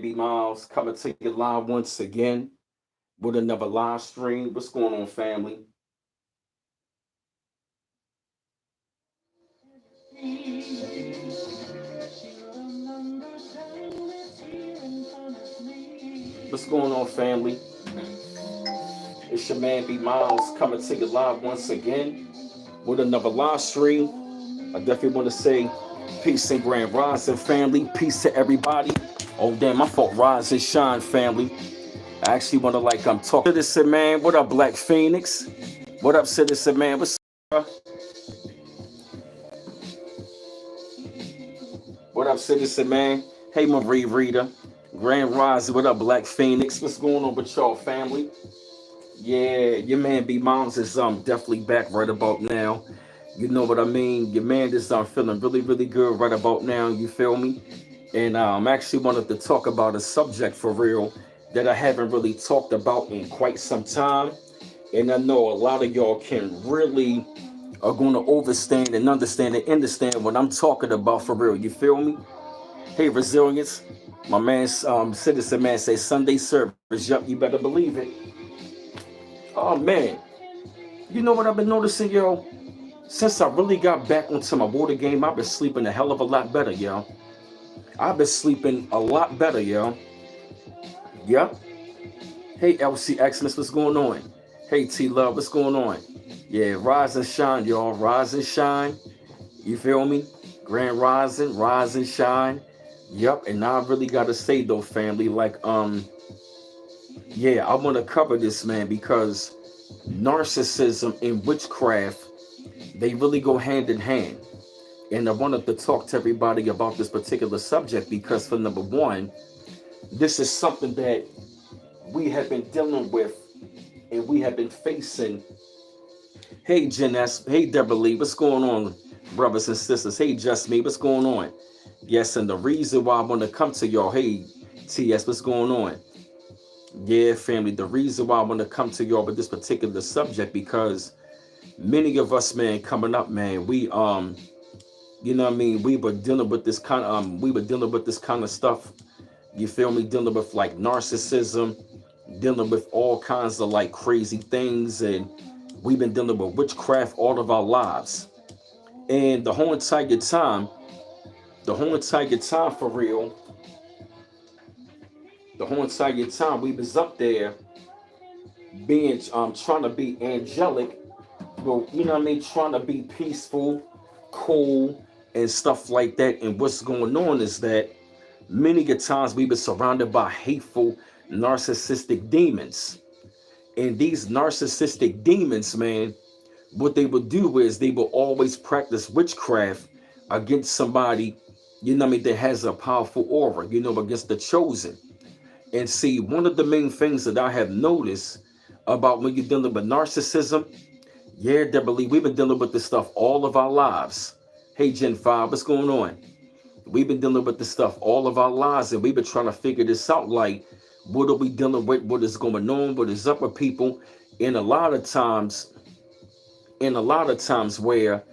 B Miles coming to you live once again with another live stream. What's going on, family? What's going on, family? It's your man B Miles coming to you live once again with another live stream. I definitely want to say peace and grand rising, family. Peace to everybody. Oh damn, I thought rise and shine, family. I actually want to talk to Citizen Man. What up, Black Phoenix? What up, Citizen Man? What's up? What up, Citizen Man? Hey, Marie Rita. Grand Rising. What up, Black Phoenix? What's going on with y'all, family? Yeah, your man B Moms is definitely back right about now. You know what I mean? Your man is feeling really, really good right about now. You feel me? And actually wanted to talk about a subject for real that I haven't really talked about in quite some time. And I know a lot of y'all can really are going to overstand and understand what I'm talking about for real. You feel me? Hey, resilience. My man, Citizen Man say Sunday service. Yup, you better believe it. Oh man, you know what I've been noticing, yo? Since I really got back onto my water game, I've been sleeping a hell of a lot better, yo. I've been sleeping a lot better, yo. Yep. Hey, LC Xmas, what's going on? Hey, T Love, what's going on? Yeah, rise and shine, y'all. Rise and shine. You feel me? Grand rising, rise and shine. Yep. And now I really gotta say though, family, yeah, I want to cover this, man, because narcissism and witchcraft, they really go hand in hand. And I wanted to talk to everybody about this particular subject because, for number one, this is something that we have been dealing with and we have been facing. Hey, Jen S. Hey, Deborah Lee. What's going on, brothers and sisters? Hey, Just Me. What's going on? Yes, and the reason why I want to come to y'all, hey, TS, what's going on? Yeah, family, the reason why I want to come to y'all with this particular subject because many of us, man, coming up, man, we you know what I mean, we were dealing with this kind of stuff. You feel me? Dealing with like narcissism, dealing with all kinds of like crazy things, and we've been dealing with witchcraft all of our lives. And the whole entire time for real, the whole entire time we was up there being trying to be angelic, well, you know what I mean, trying to be peaceful, cool, and stuff like that. And what's going on is that many a times we were surrounded by hateful narcissistic demons. And these narcissistic demons, man, what they will do is they will always practice witchcraft against somebody, you know what I mean, that has a powerful aura, you know, against the chosen. And see, one of the main things that I have noticed about when you're dealing with narcissism, yeah, Deborah, we've been dealing with this stuff all of our lives. Hey, Gen 5, what's going on? We've been dealing with this stuff all of our lives, and we've been trying to figure this out. Like, what are we dealing with? What is going on? What is up with people? And a lot of times where,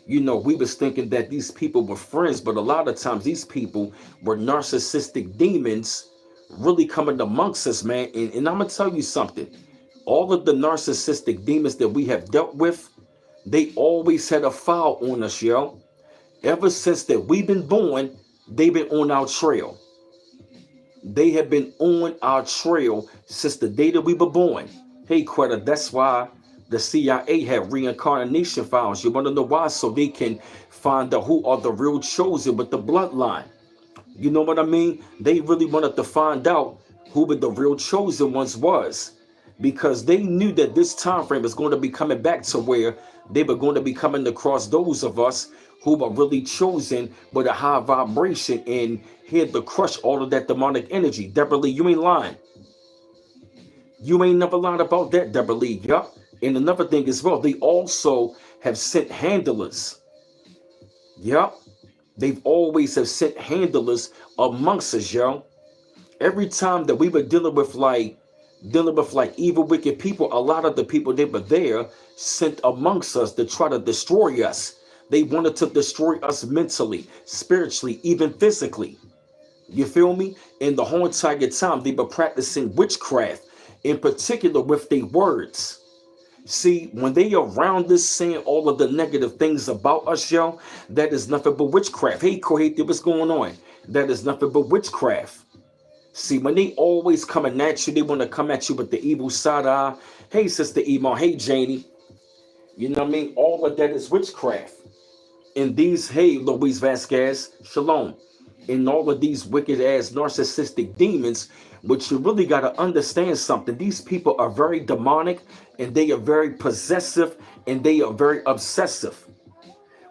you know, we was thinking that these people were friends, but a lot of times these people were narcissistic demons really coming amongst us, man. And I'm gonna tell you something. All of the narcissistic demons that we have dealt with, they always had a file on us, yo. Ever since that we've been born, they've been on our trail. They have been on our trail since the day that we were born. Hey, Quetta, that's why the CIA have reincarnation files. You want to know why? So they can find out who are the real chosen with the bloodline. You know what I mean? They really wanted to find out who the real chosen ones was, because they knew that this time frame was going to be coming back to where they were going to be coming across those of us who were really chosen with a high vibration and here to crush all of that demonic energy. Deborah Lee, you ain't lying. You ain't never lied about that, Deborah Lee. Yup. And another thing as well, they also have sent handlers. Yup. They've always have sent handlers amongst us, yo. Every time that we were dealing with evil, wicked people, a lot of the people that were there sent amongst us to try to destroy us. They wanted to destroy us mentally, spiritually, even physically. You feel me? And the whole entire time they were practicing witchcraft, in particular with their words. See, when they around us saying all of the negative things about us, yo, that is nothing but witchcraft. Hey, Kohete, what's going on? That is nothing but witchcraft. See, when they always coming at you, they want to come at you with the evil side eye. Hey, Sister Emo. Hey, Janie. You know what I mean? All of that is witchcraft. And these, hey, Luis Vasquez, shalom. In all of these wicked ass narcissistic demons, which you really got to understand something. These people are very demonic, and they are very possessive, and they are very obsessive.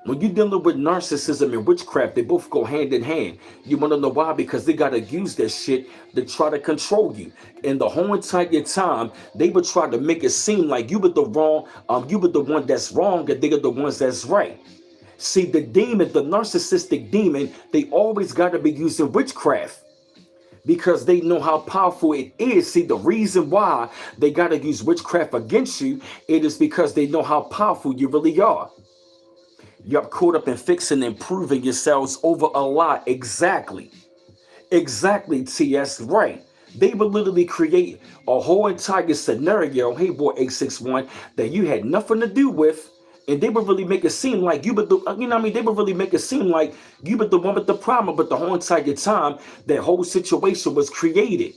When you're dealing with narcissism and witchcraft, they both go hand in hand. You want to know why? Because they got to use that shit to try to control you. And the whole entire time, they would try to make it seem like you were the wrong, you were the one that's wrong, and they are the ones that's right. See, the demon, the narcissistic demon, they always got to be using witchcraft because they know how powerful it is. See, the reason why they got to use witchcraft against you, it is because they know how powerful you really are. You're caught up in fixing and proving yourselves over a lot. Exactly. Exactly, TS, right. They would literally create a whole entire scenario, hey boy 861, that you had nothing to do with. And they would really make it seem like you, but you know what I mean? They would really make it seem like you, but the one with the problem. But the whole entire time, that whole situation was created.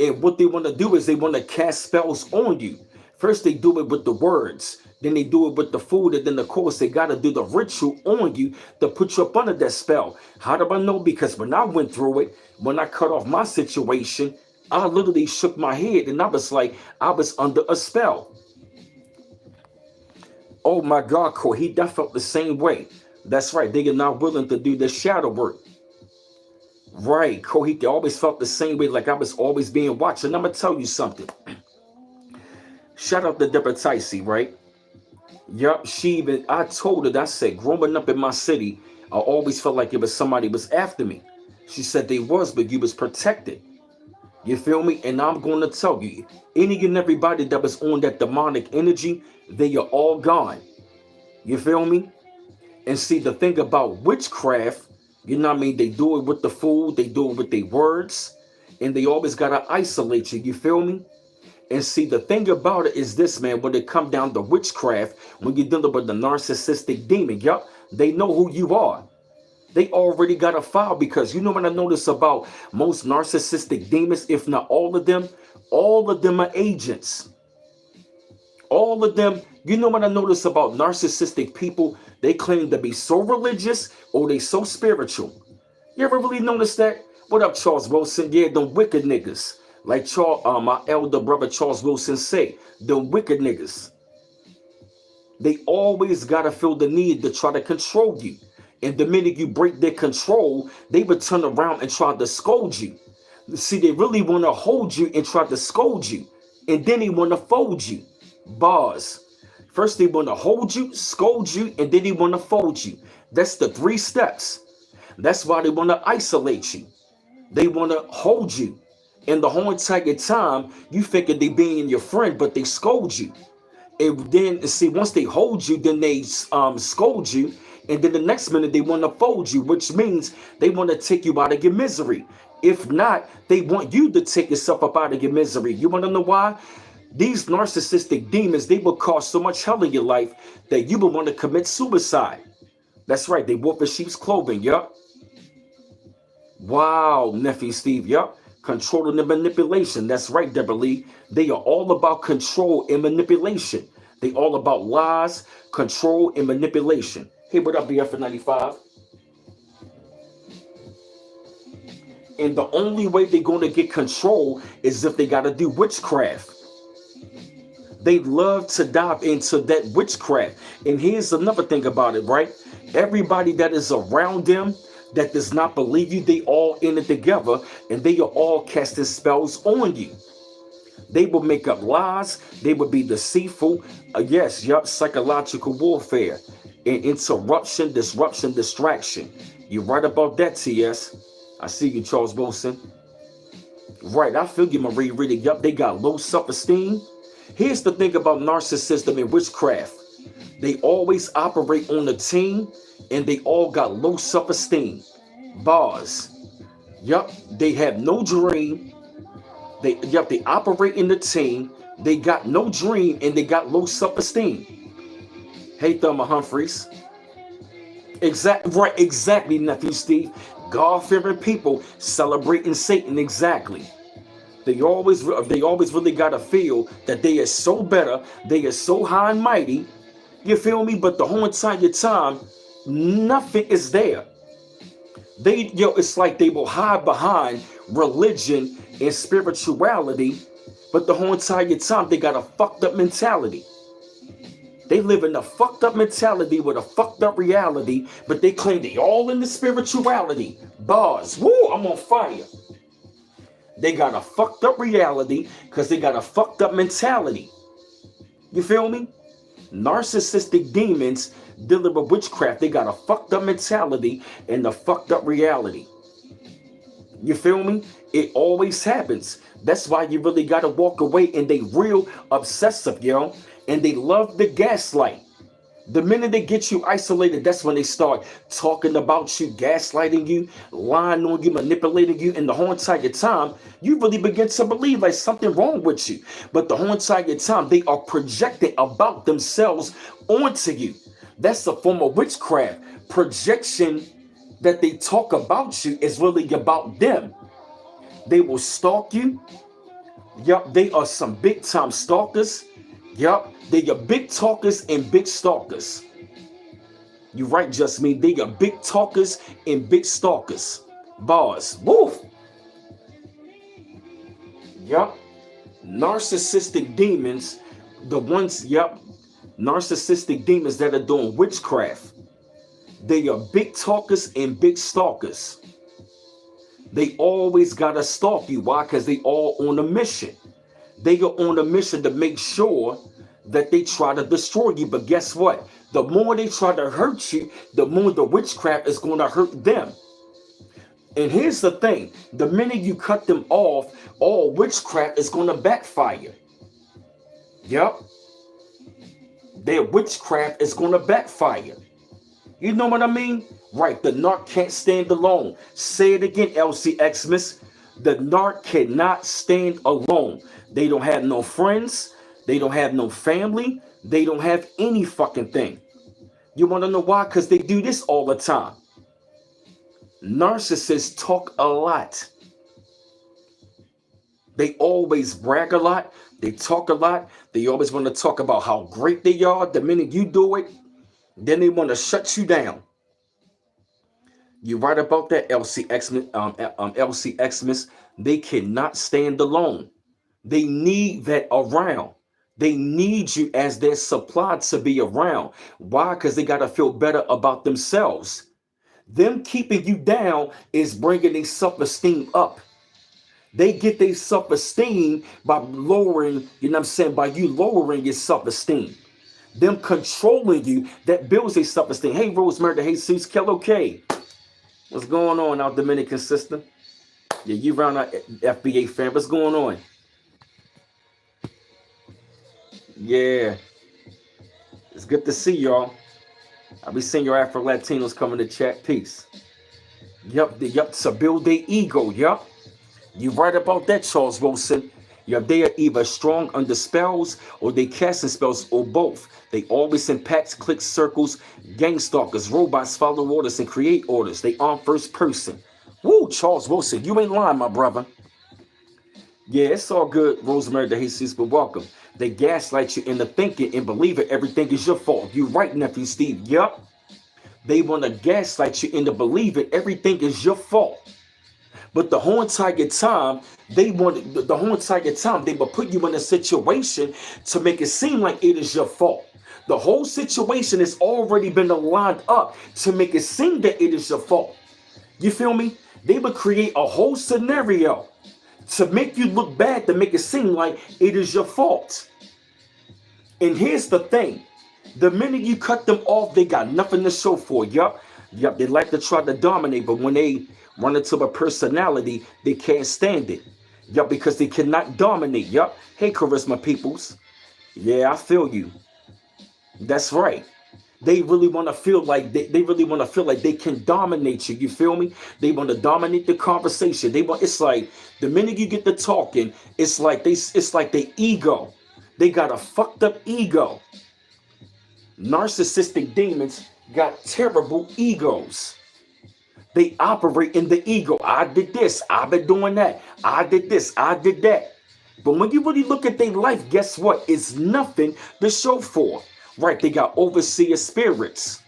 And what they want to do is they want to cast spells on you. First, they do it with the words. Then they do it with the food. And then, of course, they got to do the ritual on you to put you up under that spell. How do I know? Because when I went through it, when I cut off my situation, I literally shook my head. And I was like, I was under a spell. Oh my God, Corey, that felt the same way. That's right. They are not willing to do the shadow work. Right, Kohiki always felt the same way, like I was always being watched. And I'm going to tell you something. Shout out to Deborah Ticey, right? Yup, I told her, I said, growing up in my city, I always felt like it was somebody was after me. She said they was, but you was protected. You feel me? And I'm going to tell you, any and everybody that was on that demonic energy, they are all gone. You feel me? And see, the thing about witchcraft, you know what I mean? They do it with the food, they do it with their words, and they always got to isolate you. You feel me? And see, the thing about it is this, man, when it come down to witchcraft, when you're dealing with the narcissistic demon, yup, they know who you are. They already got a file, because you know what I notice about most narcissistic demons, if not all of them are agents. All of them, you know what I notice about narcissistic people? They claim to be so religious or they so spiritual. You ever really notice that? What up, Charles Wilson? Yeah, them wicked niggas. Like my elder brother Charles Wilson say, them wicked niggas. They always gotta feel the need to try to control you. And the minute you break their control, they would turn around and try to scold you. See, they really want to hold you and try to scold you. And then they want to fold you. Bars. First, they want to hold you, scold you, and then they want to fold you. That's the 3 steps. That's why they want to isolate you. They want to hold you. And the whole entire time, you thinking they being your friend, but they scold you. And then, see, once they hold you, then they scold you. And then the next minute, they want to fold you, which means they want to take you out of your misery. If not, they want you to take yourself up out of your misery. You want to know why? These narcissistic demons, they will cause so much hell in your life that you will want to commit suicide. That's right. They wolf in sheep's clothing. Yup. Wow, nephew Steve. Yup. Control and manipulation. That's right, Deborah Lee. They are all about control and manipulation. They all about lies, control, and manipulation. Hey, what up, BF95? And the only way they're going to get control is if they got to do witchcraft. They love to dive into that witchcraft. And here's another thing about it, right? Everybody that is around them that does not believe you, they all in it together, and they are all casting spells on you. They will make up lies. They will be deceitful. Psychological warfare. And interruption, disruption, distraction. You're right about that, TS. I see you, Charles Wilson. Right, I feel you, Marie Reedy. Yup, they got low self-esteem. Here's the thing about narcissism and witchcraft. They always operate on a team, and they all got low self-esteem. Bars. Yup, they have no dream. They operate in the team. They got no dream and they got low self-esteem. Hey, Thelma Humphreys. Exactly, nephew Steve. God-fearing people celebrating Satan. Exactly. They always really gotta feel that they are so better, they are so high and mighty. You feel me? But the whole entire time, nothing is there. It's like they will hide behind religion and spirituality, but the whole entire time they got a fucked up mentality. They live in a fucked up mentality with a fucked up reality, but they claim they all in the spirituality. Bars, woo, I'm on fire. They got a fucked up reality because they got a fucked up mentality. You feel me? Narcissistic demons dealing with witchcraft. They got a fucked up mentality and a fucked up reality. You feel me? It always happens. That's why you really got to walk away, and they real obsessive, yo. And they love the gaslight. The minute they get you isolated, that's when they start talking about you, gaslighting you, lying on you, manipulating you. And the whole entire time, you really begin to believe like something wrong with you. But the whole entire time, they are projecting about themselves onto you. That's a form of witchcraft. Projection that they talk about you is really about them. They will stalk you. Yup, they are some big time stalkers. Yup, they are big talkers and big stalkers. You right, just me. They are big talkers and big stalkers. Bars. Woof. Yup. Narcissistic demons, narcissistic demons that are doing witchcraft. They are big talkers and big stalkers. They always gotta stalk you. Why? Because they all on a mission. They are on a mission to make sure that they try to destroy you. But guess what? The more they try to hurt you, the more the witchcraft is going to hurt them. And here's the thing. The minute you cut them off, all witchcraft is going to backfire. Yep. Their witchcraft is going to backfire. You know what I mean? Right. The narc can't stand alone. Say it again, LCXmas. The narc cannot stand alone. They don't have no friends. They don't have no family. They don't have any fucking thing. You want to know why? Because they do this all the time. Narcissists talk a lot. They always brag a lot. They talk a lot. They always want to talk about how great they are. The minute you do it, then they want to shut you down. You're right about that, LCXmas. They cannot stand alone. They need that around. They need you as their supply to be around. Why? Because they got to feel better about themselves. Them keeping you down is bringing their self-esteem up. They get their self-esteem by lowering, you know what I'm saying, by you lowering your self-esteem. Them controlling you, that builds their self-esteem. Hey, Rosemary, the Jesus, Kello K. What's going on out Dominican sister? Yeah, you around our FBA fan. What's going on? Yeah. It's good to see y'all. I'll be seeing your Afro-Latinos coming to chat. Peace. Yup, to build their ego. Yup. You right about that, Charles Wilson. Yup, they are either strong under spells or they casting spells or both. They always in packs, click circles, gang stalkers, robots follow orders and create orders. They arm first person. Woo, Charles Wilson, you ain't lying, my brother. Yeah, it's all good, Rosemary de Jesus, but welcome. They gaslight you into thinking and believing everything is your fault. You right, nephew Steve. Yup. They want to gaslight you into believing everything is your fault. But the whole entire time, they will put you in a situation to make it seem like it is your fault. The whole situation has already been lined up to make it seem that it is your fault. You feel me? They would create a whole scenario to make you look bad, to make it seem like it is your fault. And here's the thing. The minute you cut them off, they got nothing to show for. Yup, they like to try to dominate, but when they run into a personality, they can't stand it. Yup, because they cannot dominate. Yup. Hey, charisma peoples. Yeah, I feel you. That's right. They really want to feel like they really want to feel like they can dominate you. You feel me? They want to dominate the conversation. It's like the minute you get to talking, it's like the ego. They got a fucked up ego. Narcissistic demons got terrible egos. They operate in the ego. I did this. I've been doing that. I did this. I did that. But when you really look at their life, guess what? It's nothing to show for. Right? They got overseer spirits.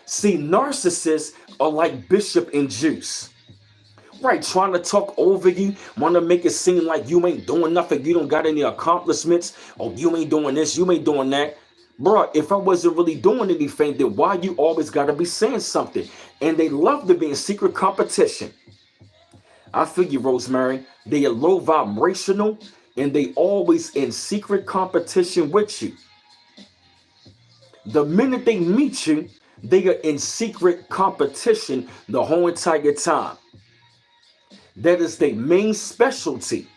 See, narcissists are like Bishop and Juice. Right? Trying to talk over you, want to make it seem like you ain't doing nothing. You don't got any accomplishments. Oh, you ain't doing this. You ain't doing that. Bro, if I wasn't really doing anything, then why you always got to be saying something? And they love to be in secret competition. I feel you, Rosemary. They are low vibrational, and they always in secret competition with you. The minute they meet you, they are in secret competition the whole entire time. That is their main specialty,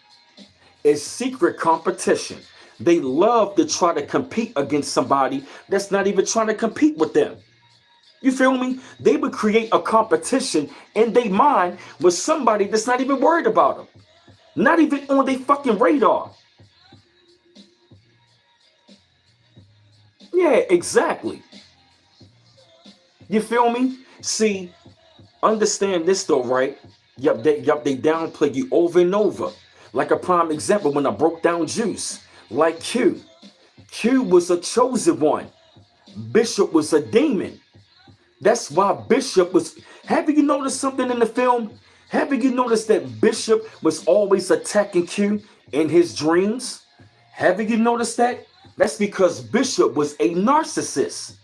is secret competition. They love to try to compete against somebody that's not even trying to compete with them. You feel me? They would create a competition in their mind with somebody that's not even worried about them. Not even on their fucking radar. Yeah, exactly. You feel me? See, understand this though, right? Yup, they downplay you over and over. Like a prime example when I broke down Juice. Like Q. Q was a chosen one. Bishop was a demon. That's why Bishop was... Have you noticed something in the film? Have you noticed that Bishop was always attacking Q in his dreams? Have you noticed that? That's because Bishop was a narcissist.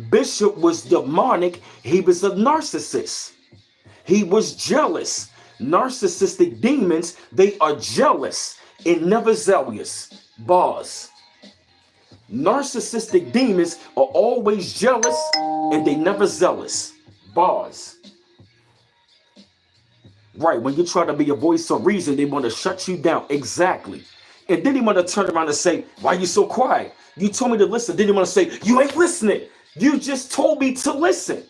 Bishop was demonic. He was a narcissist. He was jealous. Narcissistic demons, they are jealous and never zealous. Bars. Narcissistic demons are always jealous and they never zealous. Bars. Right, when you try to be a voice of reason, they want to shut you down. Exactly. And then they want to turn around and say, why are you so quiet? You told me to listen. Then they want to say, you ain't listening. You just told me to listen.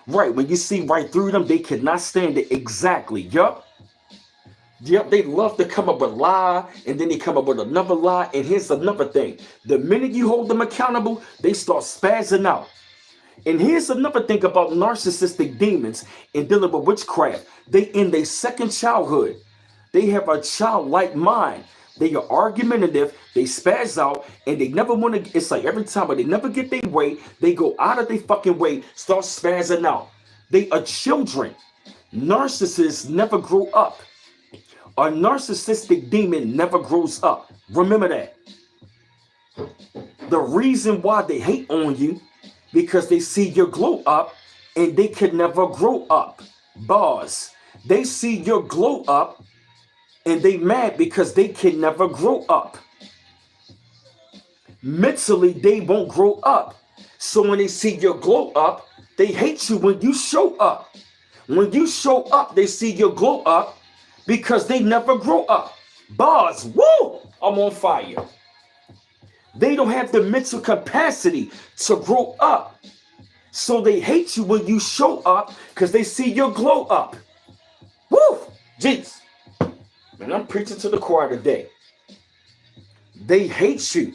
Right, when you see right through them, they cannot stand it. Exactly. Yup. Yep, they love to come up with a lie, and then they come up with another lie. And here's another thing. The minute you hold them accountable, they start spazzing out. And here's another thing about narcissistic demons in dealing with witchcraft. They in their second childhood. They have a childlike mind. They are argumentative, they spaz out, and they never want to... It's like every time, but they never get their way. They go out of their fucking way, start spazzing out. They are children. Narcissists never grow up. A narcissistic demon never grows up. Remember that. The reason why they hate on you, because they see your glow up, and they can never grow up. Bars. They see your glow up, and they mad because they can never grow up. Mentally, they won't grow up. So when they see your glow up, they hate you when you show up. When you show up, they see your glow up because they never grow up. Bars, woo! I'm on fire. They don't have the mental capacity to grow up. So they hate you when you show up because they see your glow up. Woo! Jeez. And I'm preaching to the choir today. They hate you.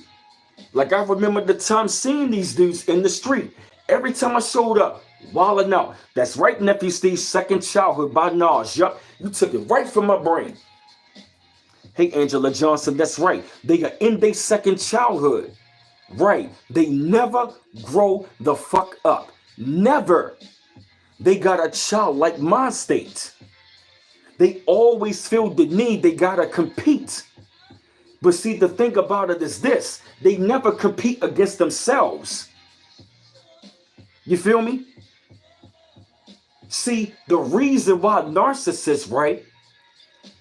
Like I remember the time seeing these dudes in the street. Every time I showed up, wilding out. That's right, Nephew Steve's Second Childhood by Nas. Yup, you took it right from my brain. Hey, Angela Johnson, that's right. They are in their second childhood. Right. They never grow the fuck up. Never. They got a childlike mind state. They always feel the need. They gotta compete. But see, the thing about it is this. They never compete against themselves. You feel me? See, the reason why narcissists, right,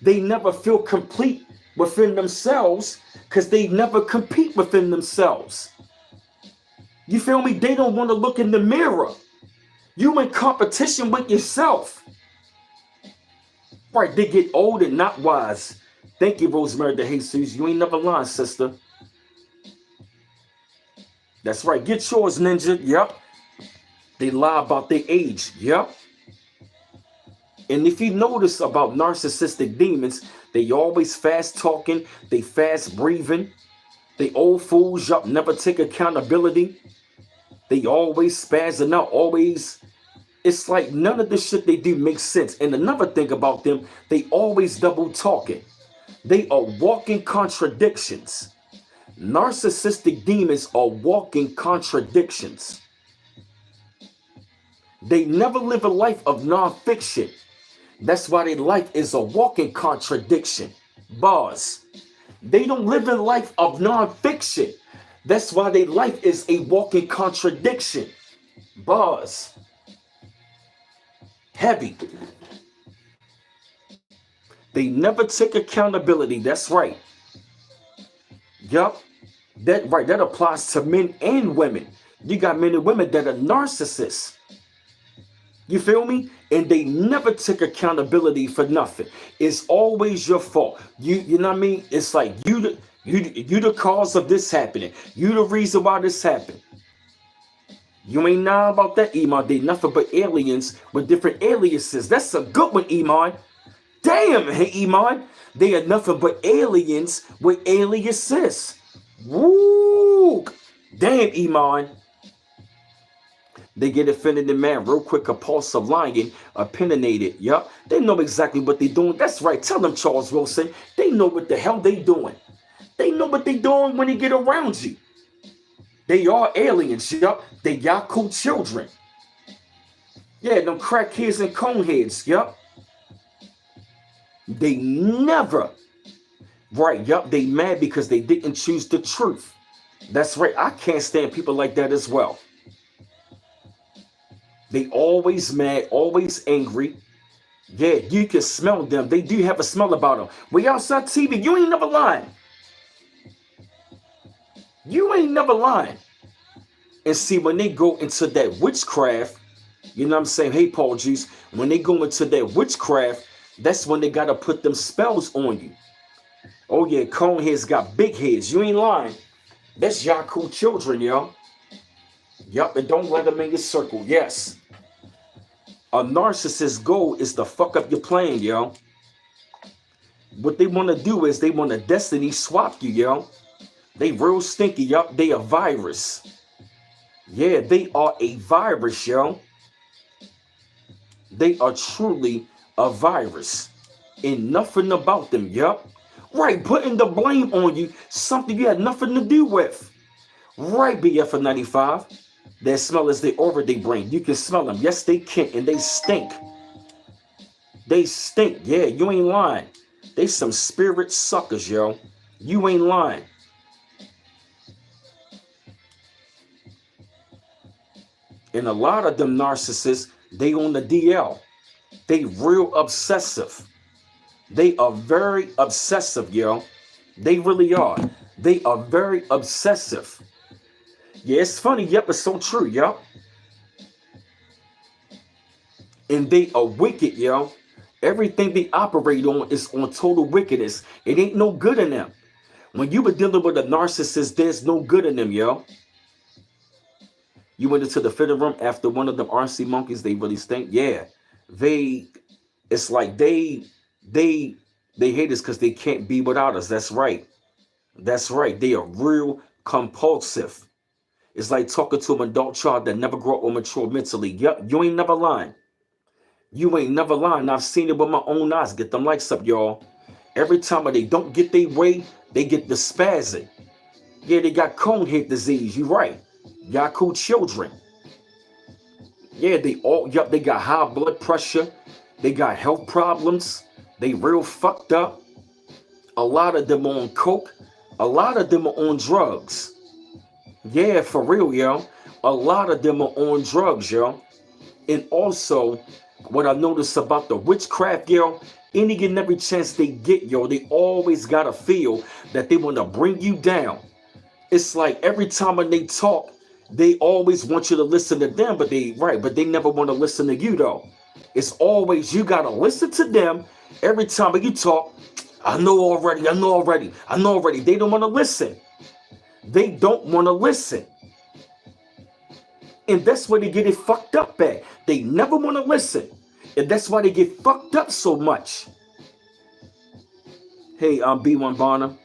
they never feel complete within themselves because they never compete within themselves. You feel me? They don't want to look in the mirror. You in competition with yourself. Right, they get old and not wise. Thank you, Rosemary de Jesus. You ain't never lying, sister. That's right. Get yours, ninja. Yep. They lie about their age. Yep. And if you notice about narcissistic demons, they always fast talking, they fast breathing, they old fools up, never take accountability. They always spazzing out, always. It's like none of the shit they do makes sense. And another thing about them, they always double talking. They are walking contradictions. Narcissistic demons are walking contradictions. They never live a life of nonfiction. That's why their life is a walking contradiction. Bars. They don't live a life of nonfiction. That's why their life is a walking contradiction. Bars. Heavy. They never take accountability. That's right. Yup. That right. That applies to men and women. You got men and women that are narcissists. You feel me? And they never take accountability for nothing. It's always your fault. You know what I mean? It's like you the cause of this happening. You the reason why this happened. You ain't know about that, Iman. They nothing but aliens with different aliases. That's a good one, Iman. Damn, hey, Iman. They are nothing but aliens with aliases. Woo! Damn, Iman. They get offended in man real quick, compulsive lying, opinionated. Yup. They know exactly what they're doing. That's right. Tell them, Charles Wilson. They know what the hell they doing. They know what they doing when they get around you. They are aliens. Yup. They Yaku children. Yeah, them crackheads and coneheads. Yup. They never. Right. Yup. They mad because they didn't choose the truth. That's right. I can't stand people like that as well. They always mad, always angry. Yeah, you can smell them. They do have a smell about them. We outside TV, you ain't never lying. You ain't never lying. And see, when they go into that witchcraft, you know what I'm saying? Hey, Paul G's, when they go into that witchcraft, that's when they got to put them spells on you. Oh, yeah, coneheads got big heads. You ain't lying. That's Yaku children, yo. Yup, and don't let them in your circle. Yes. A narcissist's goal is to fuck up your plan, yo. What they want to do is they want to destiny swap you, yo. They real stinky, yup. They a virus. Yeah, they are a virus, yo. They are truly a virus. And nothing about them, yup. Right, putting the blame on you, something you had nothing to do with. Right, BF95. Their smell is the aura they bring. You can smell them. Yes, they can. And they stink. They stink. Yeah, you ain't lying. They some spirit suckers, yo. You ain't lying. And a lot of them narcissists, they on the DL. They real obsessive. They are very obsessive, yo. They really are. They are very obsessive. Yeah, it's funny. Yep, it's so true, yo. And they are wicked, yo. Everything they operate on is on total wickedness. It ain't no good in them. When you were dealing with a narcissist, there's no good in them, yo. You went into the fitting room after one of them RC monkeys, they really stink. Yeah. It's like they hate us because they can't be without us. That's right. That's right. They are real compulsive. It's like talking to an adult child that never grew up or mature mentally. Yep, you ain't never lying. You ain't never lying. I've seen it with my own eyes. Get them likes up, y'all. Every time they don't get their way, they get the spasm. Yeah, they got conehead disease. You right. Yaku children. Yeah, they got high blood pressure. They got health problems. They real fucked up. A lot of them are on coke. A lot of them are on drugs. Yeah, for real, yo. A lot of them are on drugs, yo. And also, what I noticed about the witchcraft, yo, any and every chance they get, yo, they always gotta feel that they want to bring you down. It's like every time when they talk, they always want you to listen to them, but they never want to listen to you, though. It's always you gotta listen to them every time you talk. I know already. They don't want to listen. They don't want to listen. And that's where they get it fucked up at. They never want to listen. And that's why they get fucked up so much. Hey, B1 Bonner.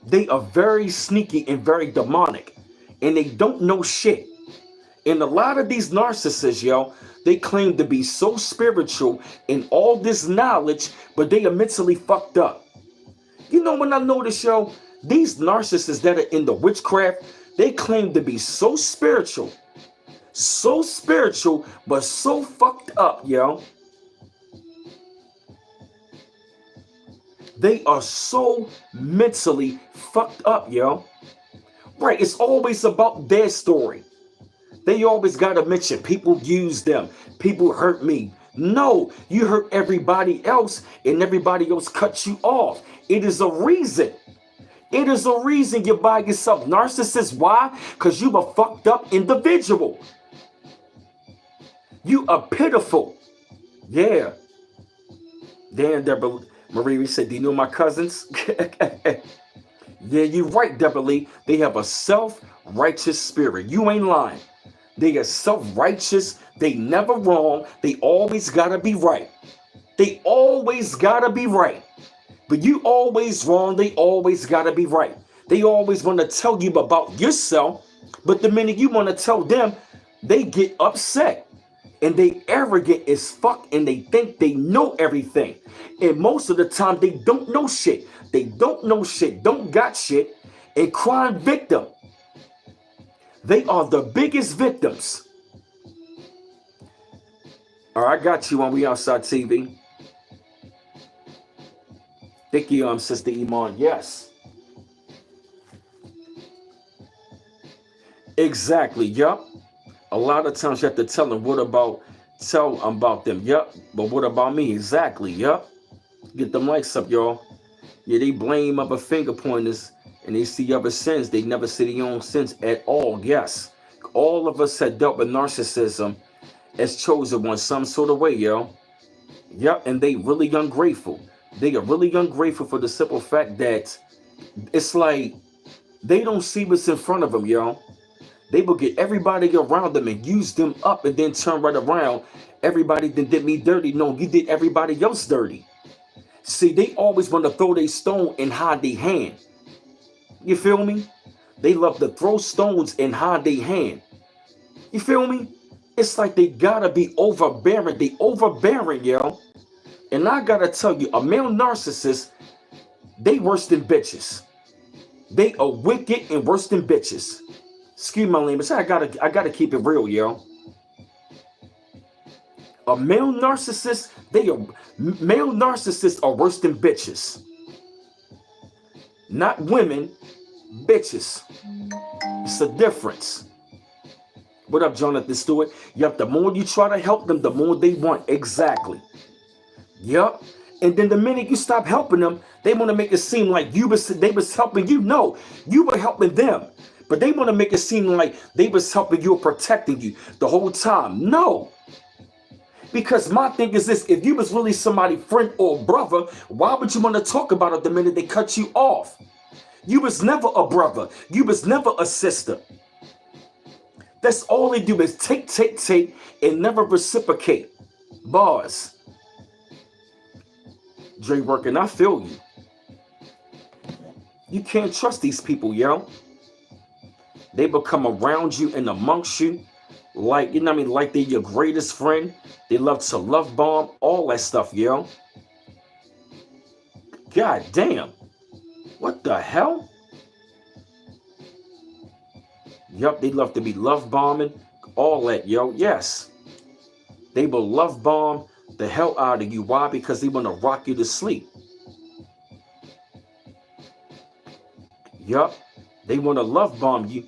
They are very sneaky and very demonic. And they don't know shit. And a lot of these narcissists, yo, they claim to be so spiritual and all this knowledge, but they are mentally fucked up. You know, when I notice, yo, these narcissists that are in the witchcraft, they claim to be so spiritual, but so fucked up, yo. They are so mentally fucked up, yo. Right, it's always about their story. They always got to mention people use them, people hurt me. No, you hurt everybody else and everybody else cuts you off. It is a reason. It is a reason you're by yourself. Narcissist, why? Because you a fucked up individual. You are pitiful. Yeah. Damn, Deborah Marie said, do you know my cousins? Yeah, you're right, Deborah Lee. They have a self-righteous spirit. You ain't lying. They are self-righteous. They never wrong. They always gotta be right. They always gotta be right. But you always wrong. They always gotta be right. They always want to tell you about yourself. But the minute you want to tell them, they get upset. And they arrogant as fuck. And they think they know everything. And most of the time, they don't know shit. They don't know shit. Don't got shit. And crime victim. They are the biggest victims. All right, I got you on We Outside TV. Thank you, Sister Iman. Yes. Exactly. Yup. A lot of times you have to tell them, tell about them. Yup. But what about me? Exactly. Yup. Get them likes up, y'all. Yeah, they blame other finger pointers and they see other sins. They never see their own sins at all. Yes. All of us have dealt with narcissism as chosen one some sort of way, yo. Yep, and they really ungrateful. They are really ungrateful for the simple fact that it's like they don't see what's in front of them, yo. They will get everybody around them and use them up and then turn right around. Everybody that did me dirty. No, you did everybody else dirty. See, they always want to throw their stone and hide their hand. You feel me? They love to throw stones and hide their hand. You feel me? It's like they gotta be overbearing. They overbearing, yo. And I gotta tell you, a male narcissist, they worse than bitches. They are wicked and worse than bitches. Excuse my language. I gotta keep it real, yo. A male narcissist, male narcissists are worse than bitches. Not women, bitches. It's a difference. What up, Jonathan Stewart? Yup, the more you try to help them, the more they want. Exactly. Yup. And then the minute you stop helping them, they want to make it seem like they was helping you. No, you were helping them. But they want to make it seem like they was helping you or protecting you the whole time. No. Because my thing is this, if you was really somebody's friend or brother, why would you want to talk about it the minute they cut you off? You was never a brother. You was never a sister. That's all they do is take, and never reciprocate. Bars. Dre working, I feel you. You can't trust these people, yo. They become around you and amongst you. Like, you know what I mean? Like they're your greatest friend. They love to love bomb, all that stuff, yo. God damn. What the hell? Yup, they love to be love bombing, all that, yo. Yes. They will love bomb the hell out of you. Why? Because they want to rock you to sleep. Yup. They want to love bomb you.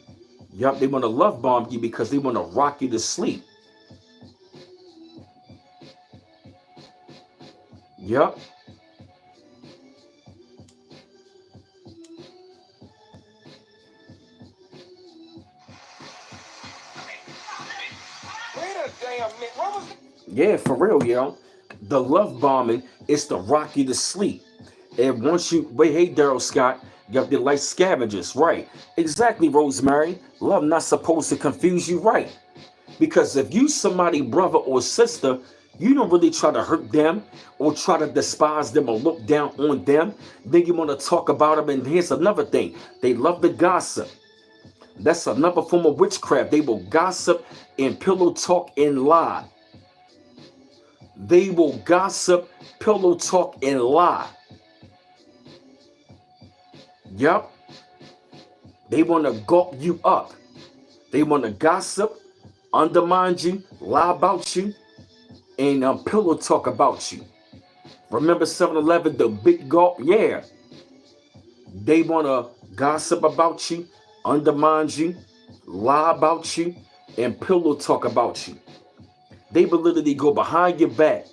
Yup, they want to love bomb you because they want to rock you to sleep. Yup. Yeah, for real, yo. The love bombing is to rock you to sleep. And once you, wait, hey, Daryl Scott, Yup, they're like scavengers, right? Exactly, Rosemary. Love not supposed to confuse you, right? Because if you somebody brother or sister, you don't really try to hurt them or try to despise them or look down on them. Then you want to talk about them. And here's another thing. They love to gossip. That's another form of witchcraft. They will gossip and pillow talk and lie. They will gossip, pillow talk, and lie. Yup. They want to gulp you up. They want to gossip, undermine you, lie about you, and pillow talk about you. Remember 7-Eleven, the big gulp? Yeah. They want to gossip about you, undermine you, lie about you, and pillow talk about you. They will literally go behind your back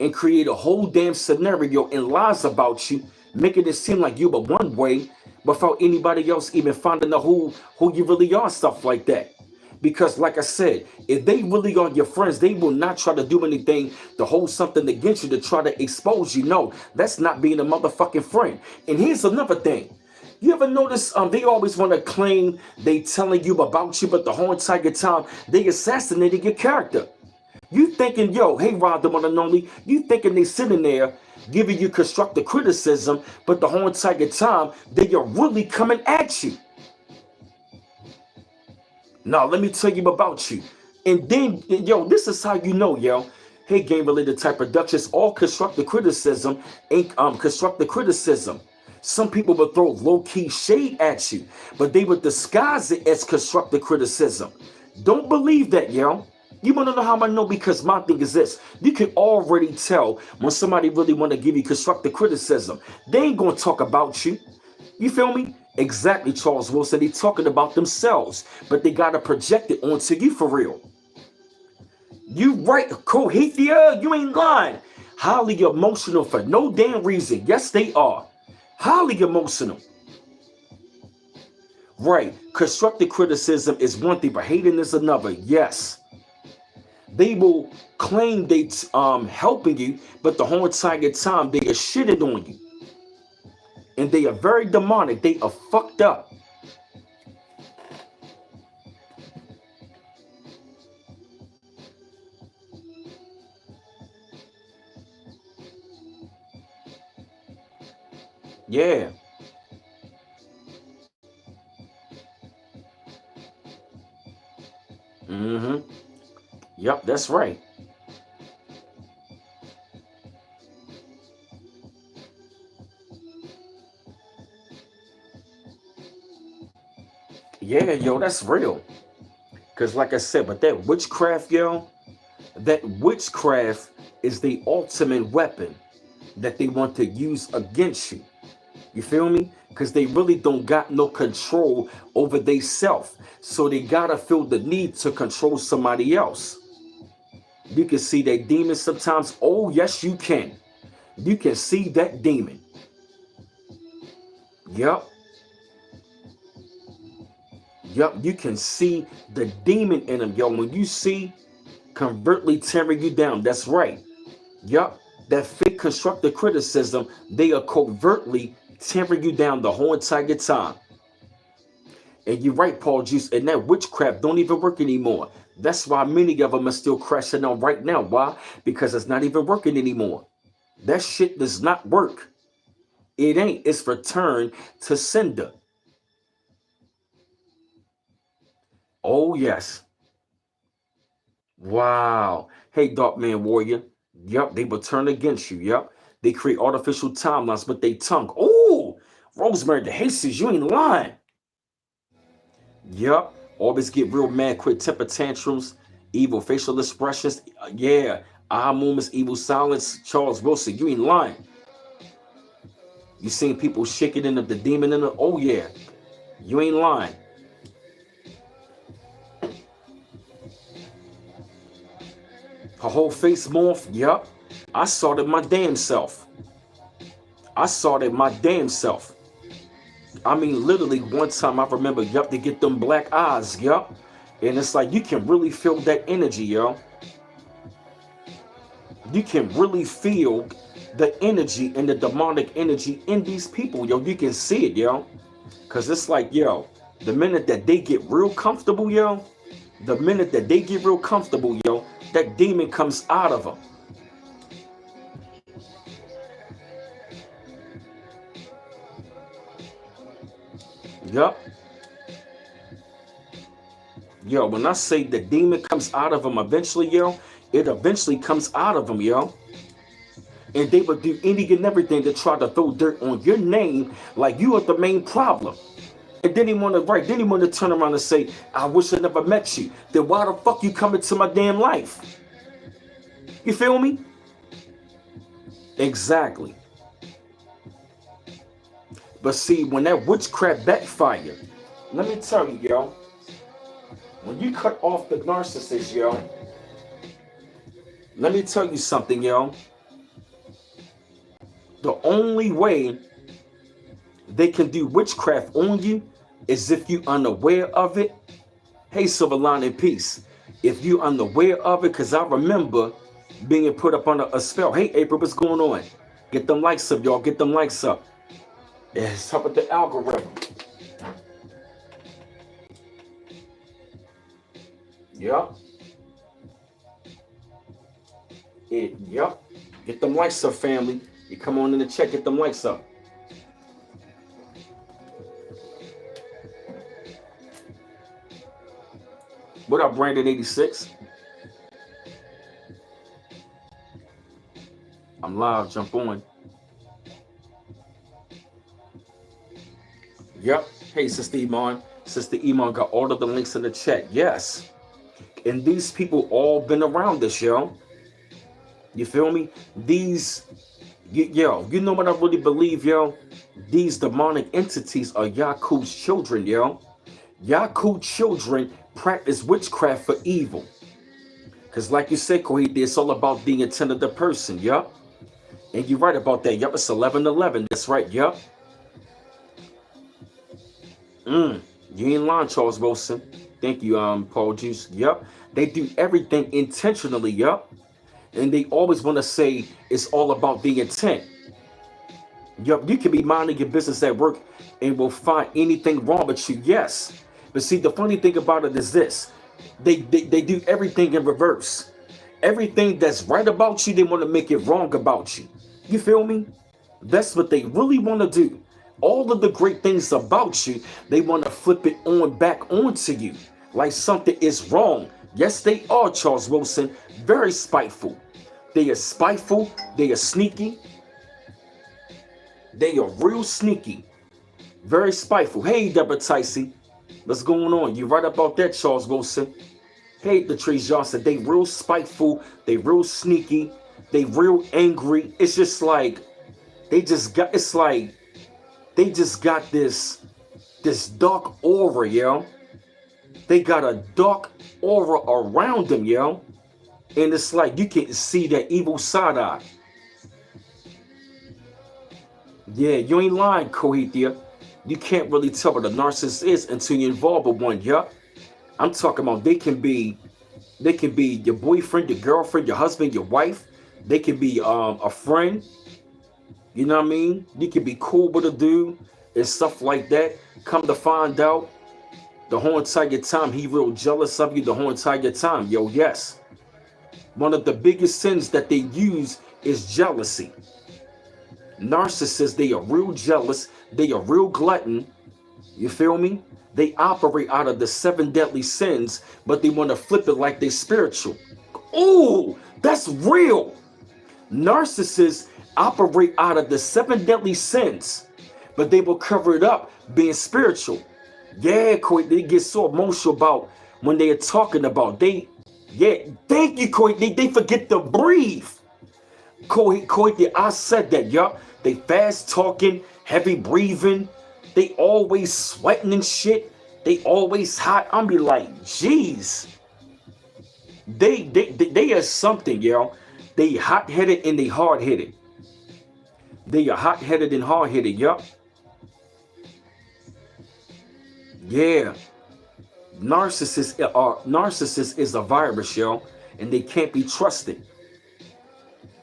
and create a whole damn scenario and lies about you, making it seem like you were one way without anybody else even finding out who you really are, stuff like that. Because like I said, if they really are your friends, they will not try to do anything to hold something against you to try to expose you. No, that's not being a motherfucking friend. And here's another thing. You ever notice they always want to claim they telling you about you, but the whole entire time they assassinated your character. You thinking, yo, hey, Rod, the one and only, you thinking they sitting there giving you constructive criticism, but the whole entire time they are really coming at you. Now, let me tell you about you. And then, yo, this is how you know, yo. Hey, game-related type productions, all constructive criticism ain't constructive criticism. Some people will throw low-key shade at you, but they would disguise it as constructive criticism. Don't believe that, yo. You want to know how I know? Because my thing is this. You can already tell when somebody really want to give you constructive criticism. They ain't going to talk about you. You feel me? Exactly, Charles Wilson. They talking about themselves, but they got to project it onto you for real. You right, Cohethia, you ain't lying. Highly emotional for no damn reason. Yes, they are. Highly emotional. Right. Constructive criticism is one thing, but hating is another. Yes. They will claim they helping you, but the whole entire time they are shitting on you. And they are very demonic. They are fucked up. Yeah. Mm-hmm. Yep, that's right. Yeah, yo, that's real. Because like I said, but that witchcraft, yo, that witchcraft is the ultimate weapon that they want to use against you. You feel me? Because they really don't got no control over they self. So they gotta feel the need to control somebody else. You can see that demon sometimes. Oh, yes, you can. You can see that demon. Yep. Yep, you can see the demon in them, yo. When you see covertly tearing you down, that's right. Yep, that fake constructive criticism, they are covertly tearing you down the whole entire time. And you're right, Paul Juice, and that witchcraft don't even work anymore. That's why many of them are still crashing out right now. Why? Because it's not even working anymore. That shit does not work. It ain't. It's returned to sender. Oh, yes. Wow. Hey, Dark Man Warrior. Yep, they will turn against you. Yep. They create artificial timelines with their tongue. Oh, Rosemary the Jesus, you ain't lying. Yep. Always get real mad, quick temper tantrums, evil facial expressions. Yeah. Eye movements, evil silence. Charles Wilson, you ain't lying. You seen people shaking in the demon in the. Oh, yeah. You ain't lying. Her whole face morph. Yep. I saw that my damn self. I saw that my damn self. I mean, literally, one time I remember, yup, to get them black eyes, yup. And it's like, you can really feel that energy, yo. You can really feel the energy and the demonic energy in these people, yo. You can see it, yo. Cause it's like, yo, the minute that they get real comfortable, yo, the minute that they get real comfortable, yo, that demon comes out of them. Yup. Yo, when I say the demon comes out of them eventually, yo, it eventually comes out of them, yo. And they would do any and everything to try to throw dirt on your name like you are the main problem. And then he want to then he want to turn around and say, I wish I never met you. Then why the fuck you come into my damn life? You feel me? Exactly. But see, when that witchcraft backfire, let me tell you, yo, when you cut off the narcissist, yo, let me tell you something, yo. The only way they can do witchcraft on you is if you unaware of it. Hey, Silverline in peace. If you unaware of it, because I remember being put up under a spell. Hey, April, what's going on? Get them likes up, y'all. Get them likes up. It's up with the algorithm. Yup. Yup. Get them likes up, family. You come on in the chat, get them likes up. What up, Brandon86? I'm live, jump on. Yep. Hey, Sister Iman. Sister Iman got all of the links in the chat. Yes. And these people all been around this, yo. You feel me? These, yo, you know what I really believe, yo? These demonic entities are Yaku's children, yo. Yaku children practice witchcraft for evil. Because like you said, Kohite, it's all about the intent of the person, yup. And you're right about that, yup. It's 11:11. That's right, yup. You ain't lying, Charles Wilson. Thank you, Paul Juice. Yup. They do everything intentionally, yup. And they always want to say it's all about the intent. Yup, you can be minding your business at work and will find anything wrong with you, yes. But see, the funny thing about it is this. They do everything in reverse. Everything that's right about you, they want to make it wrong about you. You feel me? That's what they really want to do. All of the great things about you, they want to flip it on back onto you. Like something is wrong. Yes, they are, Charles Wilson. Very spiteful. They are spiteful. They are sneaky. They are real sneaky. Very spiteful. Hey, Deborah Ticey. What's going on? You right about that, Charles Wilson. Hey, Latrice Johnson. They real spiteful. They real sneaky. They real angry. It's just like, they just got this dark aura, yo. They got a dark aura around them, yo. And it's like you can see that evil side eye. Yeah, you ain't lying, Kohithia. You can't really tell what a narcissist is until you're involved with one, yup. I'm talking about they can be your boyfriend, your girlfriend, your husband, your wife. They can be a friend. You know what I mean? You can be cool with a dude and stuff like that. Come to find out, the whole entire time he real jealous of you the whole entire time. Yo, yes. One of the biggest sins that they use is jealousy. Narcissists, they are real jealous. They are real glutton. You feel me? They operate out of the 7 deadly sins, but they want to flip it like they spiritual. Ooh, that's real. Narcissists operate out of the 7 deadly sins, but they will cover it up being spiritual. Yeah, they get so emotional about when they are talking about thank you, Coit. They forget to breathe. Coit, I said that, yup. They fast talking, heavy breathing. They always sweating and shit. They always hot. I'm be like, jeez. They are something, yo. They hot-headed and they hard-headed. They are hot-headed and hard-headed, yup. Yeah. Narcissist is a virus, yo, and they can't be trusted.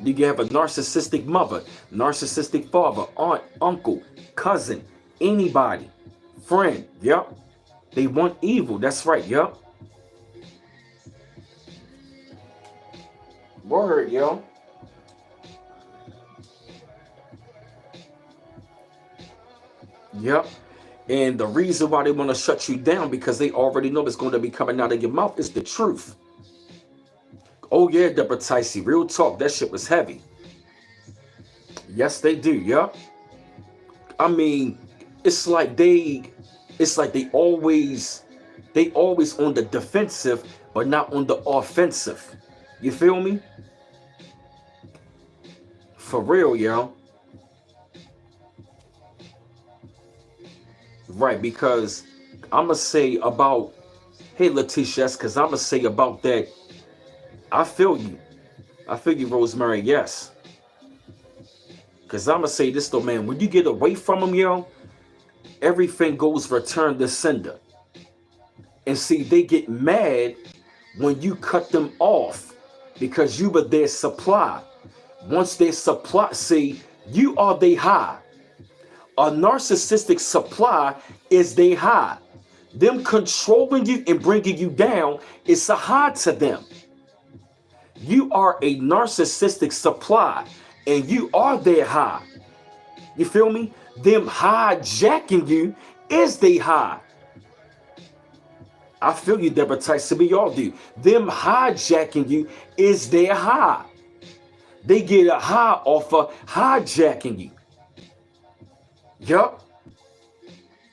You can have a narcissistic mother, narcissistic father, aunt, uncle, cousin, anybody, friend. Yep. They want evil. That's right. Yep. Word, yo. Yep. And the reason why they want to shut you down because they already know it's going to be coming out of your mouth is the truth. Oh yeah, Deborah Ticey, real talk. That shit was heavy. Yes, they do. Yep. I mean, it's like they always on the defensive, but not on the offensive. You feel me? For real, yo. Right, because I'ma say about, hey Letitia, because I'ma say about that, I feel you. I feel you, Rosemary, yes. Because I'ma say this though, man, when you get away from them, yo, everything goes return to sender. And see, they get mad when you cut them off because you were their supply. Once their supply, see, you are their high. A narcissistic supply is their high. Them controlling you and bringing you down is a high to them. You are a narcissistic supply and you are their high. You feel me? Them hijacking you is their high. I feel you, Deborah Tyson. We all do. Them hijacking you is their high. They get a high off of hijacking you. Yup.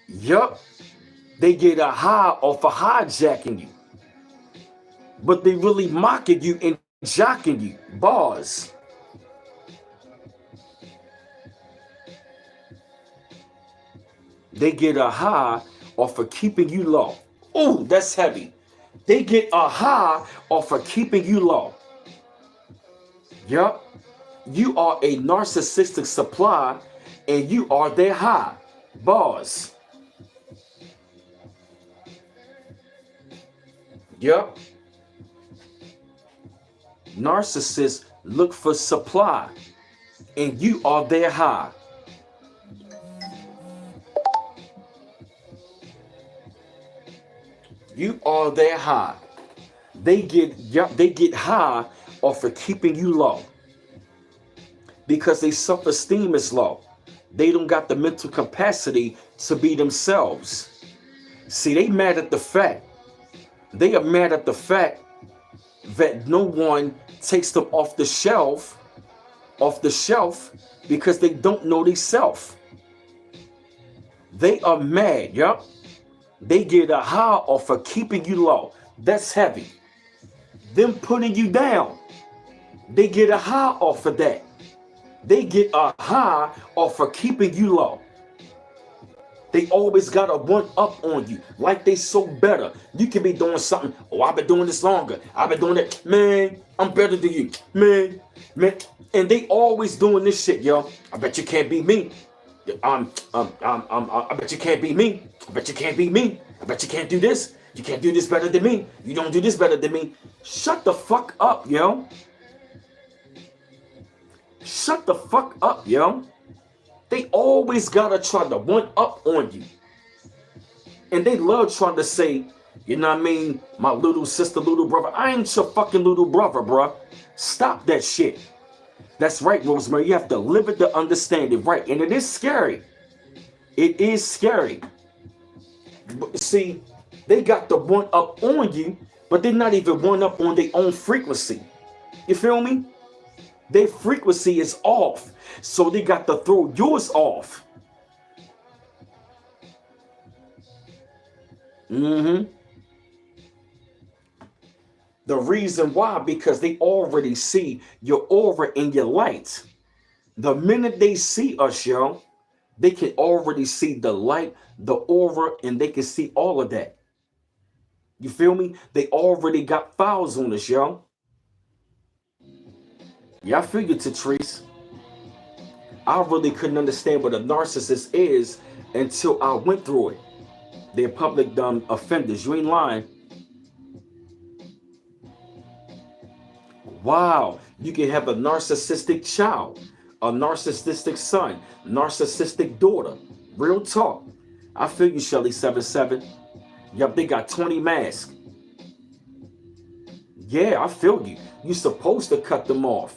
Yup. They get a high off of hijacking you. But they really mocking you and jocking you. Bars. They get a high off of keeping you low. Oh, that's heavy. They get a high off of keeping you low. Yup. You are a narcissistic supply and you are their high. Bars. Yup. Narcissists look for supply and you are their high. You are their high. They get high off of keeping you low. Because their self-esteem is low. They don't got the mental capacity to be themselves. See, they mad at the fact. They are mad at the fact that no one takes them off the shelf because they don't know themselves. They are mad, yup. They get a high off of keeping you low. That's heavy. Them putting you down. They get a high off of that. They get a high off of keeping you low. They always got a one up on you, like they so better. You can be doing something. Oh, I've been doing this longer. I've been doing it. Man, I'm better than you. Man. And they always doing this shit, yo. I bet you can't be me. I bet you can't be me. I bet you can't be me. I bet you can't do this. You can't do this better than me. You don't do this better than me. Shut the fuck up, yo. Shut the fuck up, yo. They always gotta try to one up on you. And they love trying to say, you know what I mean, my little sister, little brother. I ain't your fucking little brother, bruh. Stop that shit. That's right, Rosemary. You have to live it to understand it, right? And it is scary. It is scary. But see, they got the one up on you, but they're not even one up on their own frequency. You feel me? Their frequency is off. So they got to throw yours off. The reason why, because they already see your aura and your light. The minute they see us, yo, they can already see the light, the aura, and they can see all of that. You feel me? They already got files on us, yo. Yeah, I feel you, Tatrice. I really couldn't understand what a narcissist is until I went through it. They're public offenders. You ain't lying. Wow. You can have a narcissistic child, a narcissistic son, narcissistic daughter. Real talk. I feel you, Shelly77. Yup, they got 20 masks. Yeah, I feel you. You're supposed to cut them off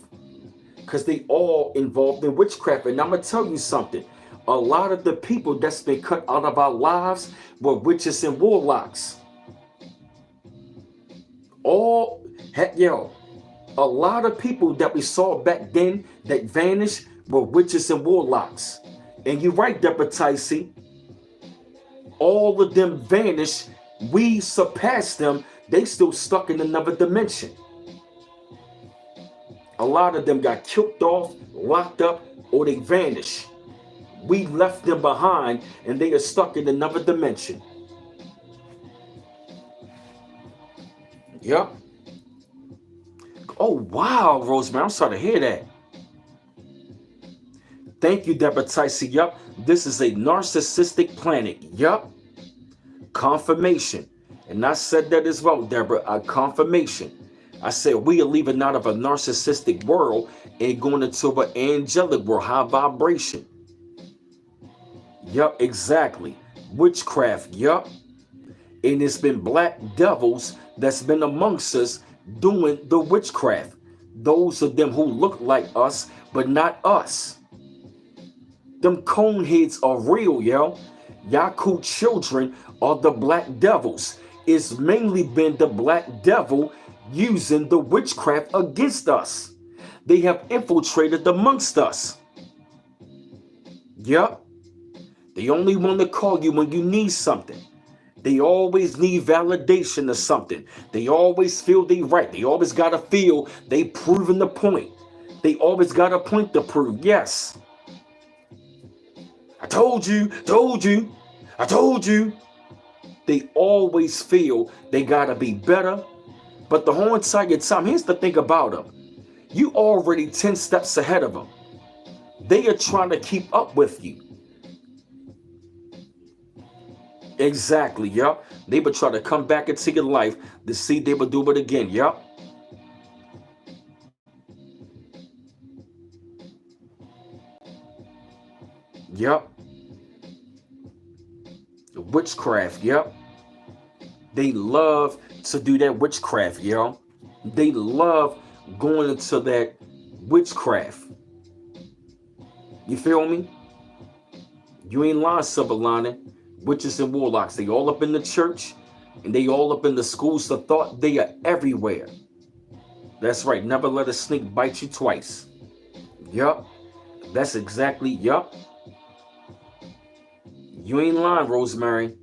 because they all involved in witchcraft. And I'm going to tell you something. A lot of the people that's been cut out of our lives were witches and warlocks. Heck, yo, a lot of people that we saw back then that vanished were witches and warlocks. And you're right, Deborah Ticey. All of them vanished. We surpassed them. They still stuck in another dimension. A lot of them got killed off, locked up, or they vanished. We left them behind and they are stuck in another dimension. Yep. Oh, wow, Rosemary. I'm sorry to hear that. Thank you, Deborah Ticey. Yup. This is a narcissistic planet. Yup. Confirmation. And I said that as well, Deborah. A confirmation. I said we are leaving out of a narcissistic world and going into an angelic world, high vibration. Yup, exactly. Witchcraft. Yup. And it's been black devils that's been amongst us doing the witchcraft. Those of them who look like us, but not us. Them cone heads are real, yo. Yaku children are the black devils. It's mainly been the black devil using the witchcraft against us. They have infiltrated amongst us. Yup. They only want to call you when you need something. They always need validation of something. They always feel they right. They always got to feel they proving the point. They always got a point to prove. Yes. I told you, I told you. They always feel they got to be better. But the whole entire time, here's the thing about them. You already 10 steps ahead of them. They are trying to keep up with you. Exactly, yup. They would try to come back into your life to see they would do it again, yup. Yup. Witchcraft, yup. They love to do that witchcraft, yo. They love going into that witchcraft. You feel me? You ain't lying, Silver Lining. Witches and warlocks, they all up in the church and they all up in the schools of thought. They are everywhere. That's right. Never let a snake bite you twice. Yup. That's exactly, yup. You ain't lying, Rosemary.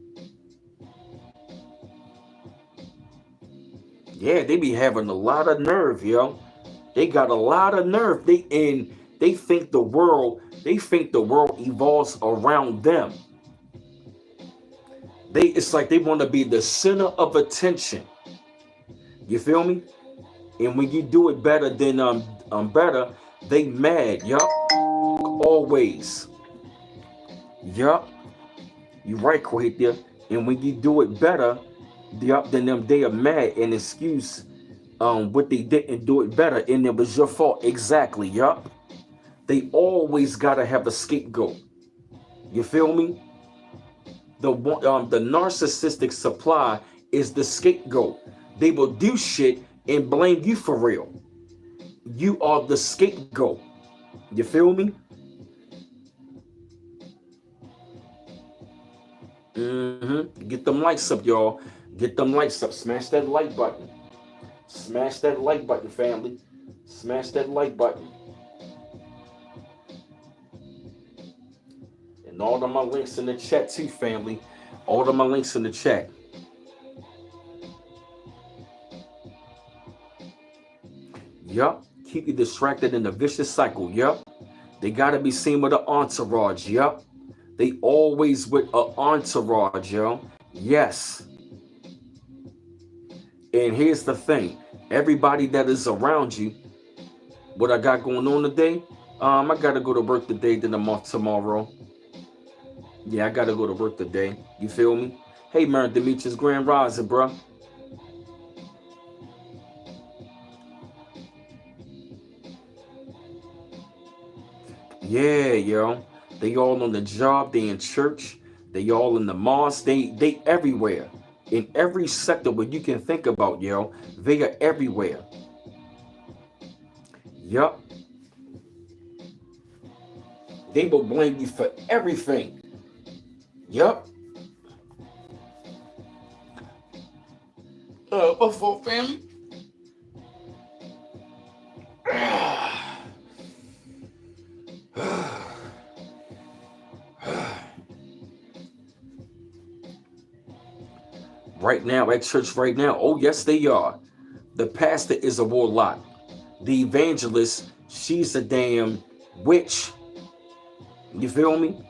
Yeah, they be having a lot of nerve, yo. They got a lot of nerve. They think the world evolves around them. It's like they want to be the center of attention. You feel me? And when you do it better than better, they mad, yup. Always. Yup. You right, Quatia. And when you do it better, yup, then them they are mad and excuse what they didn't do it better and it was your fault. Exactly, yup. They always gotta have a scapegoat. You feel me? The narcissistic supply is the scapegoat. They will do shit and blame you for real. You are the scapegoat. You feel me? Get them likes up, y'all. Get them likes up. Smash that like button. Smash that like button, family. Smash that like button. And all of my links in the chat too, family. All of my links in the chat. Yup. Keep you distracted in a vicious cycle. Yup. They gotta be seen with an entourage. Yup. They always with an entourage, yo. Yes. And here's the thing. Everybody that is around you, what I got going on today, I gotta go to work today, then I'm off tomorrow. Yeah, I gotta go to work today. You feel me? Hey, man, Demetrius Grand Rising, bro. Yeah, yo. They all on the job, they in church, they all in the mosque, they everywhere. In every sector where you can think about, yo, they are everywhere. Yup. They will blame you for everything. Yup. What for, family? Right now, at church right now, oh yes they are. The pastor is a warlock. The evangelist, she's a damn witch. You feel me?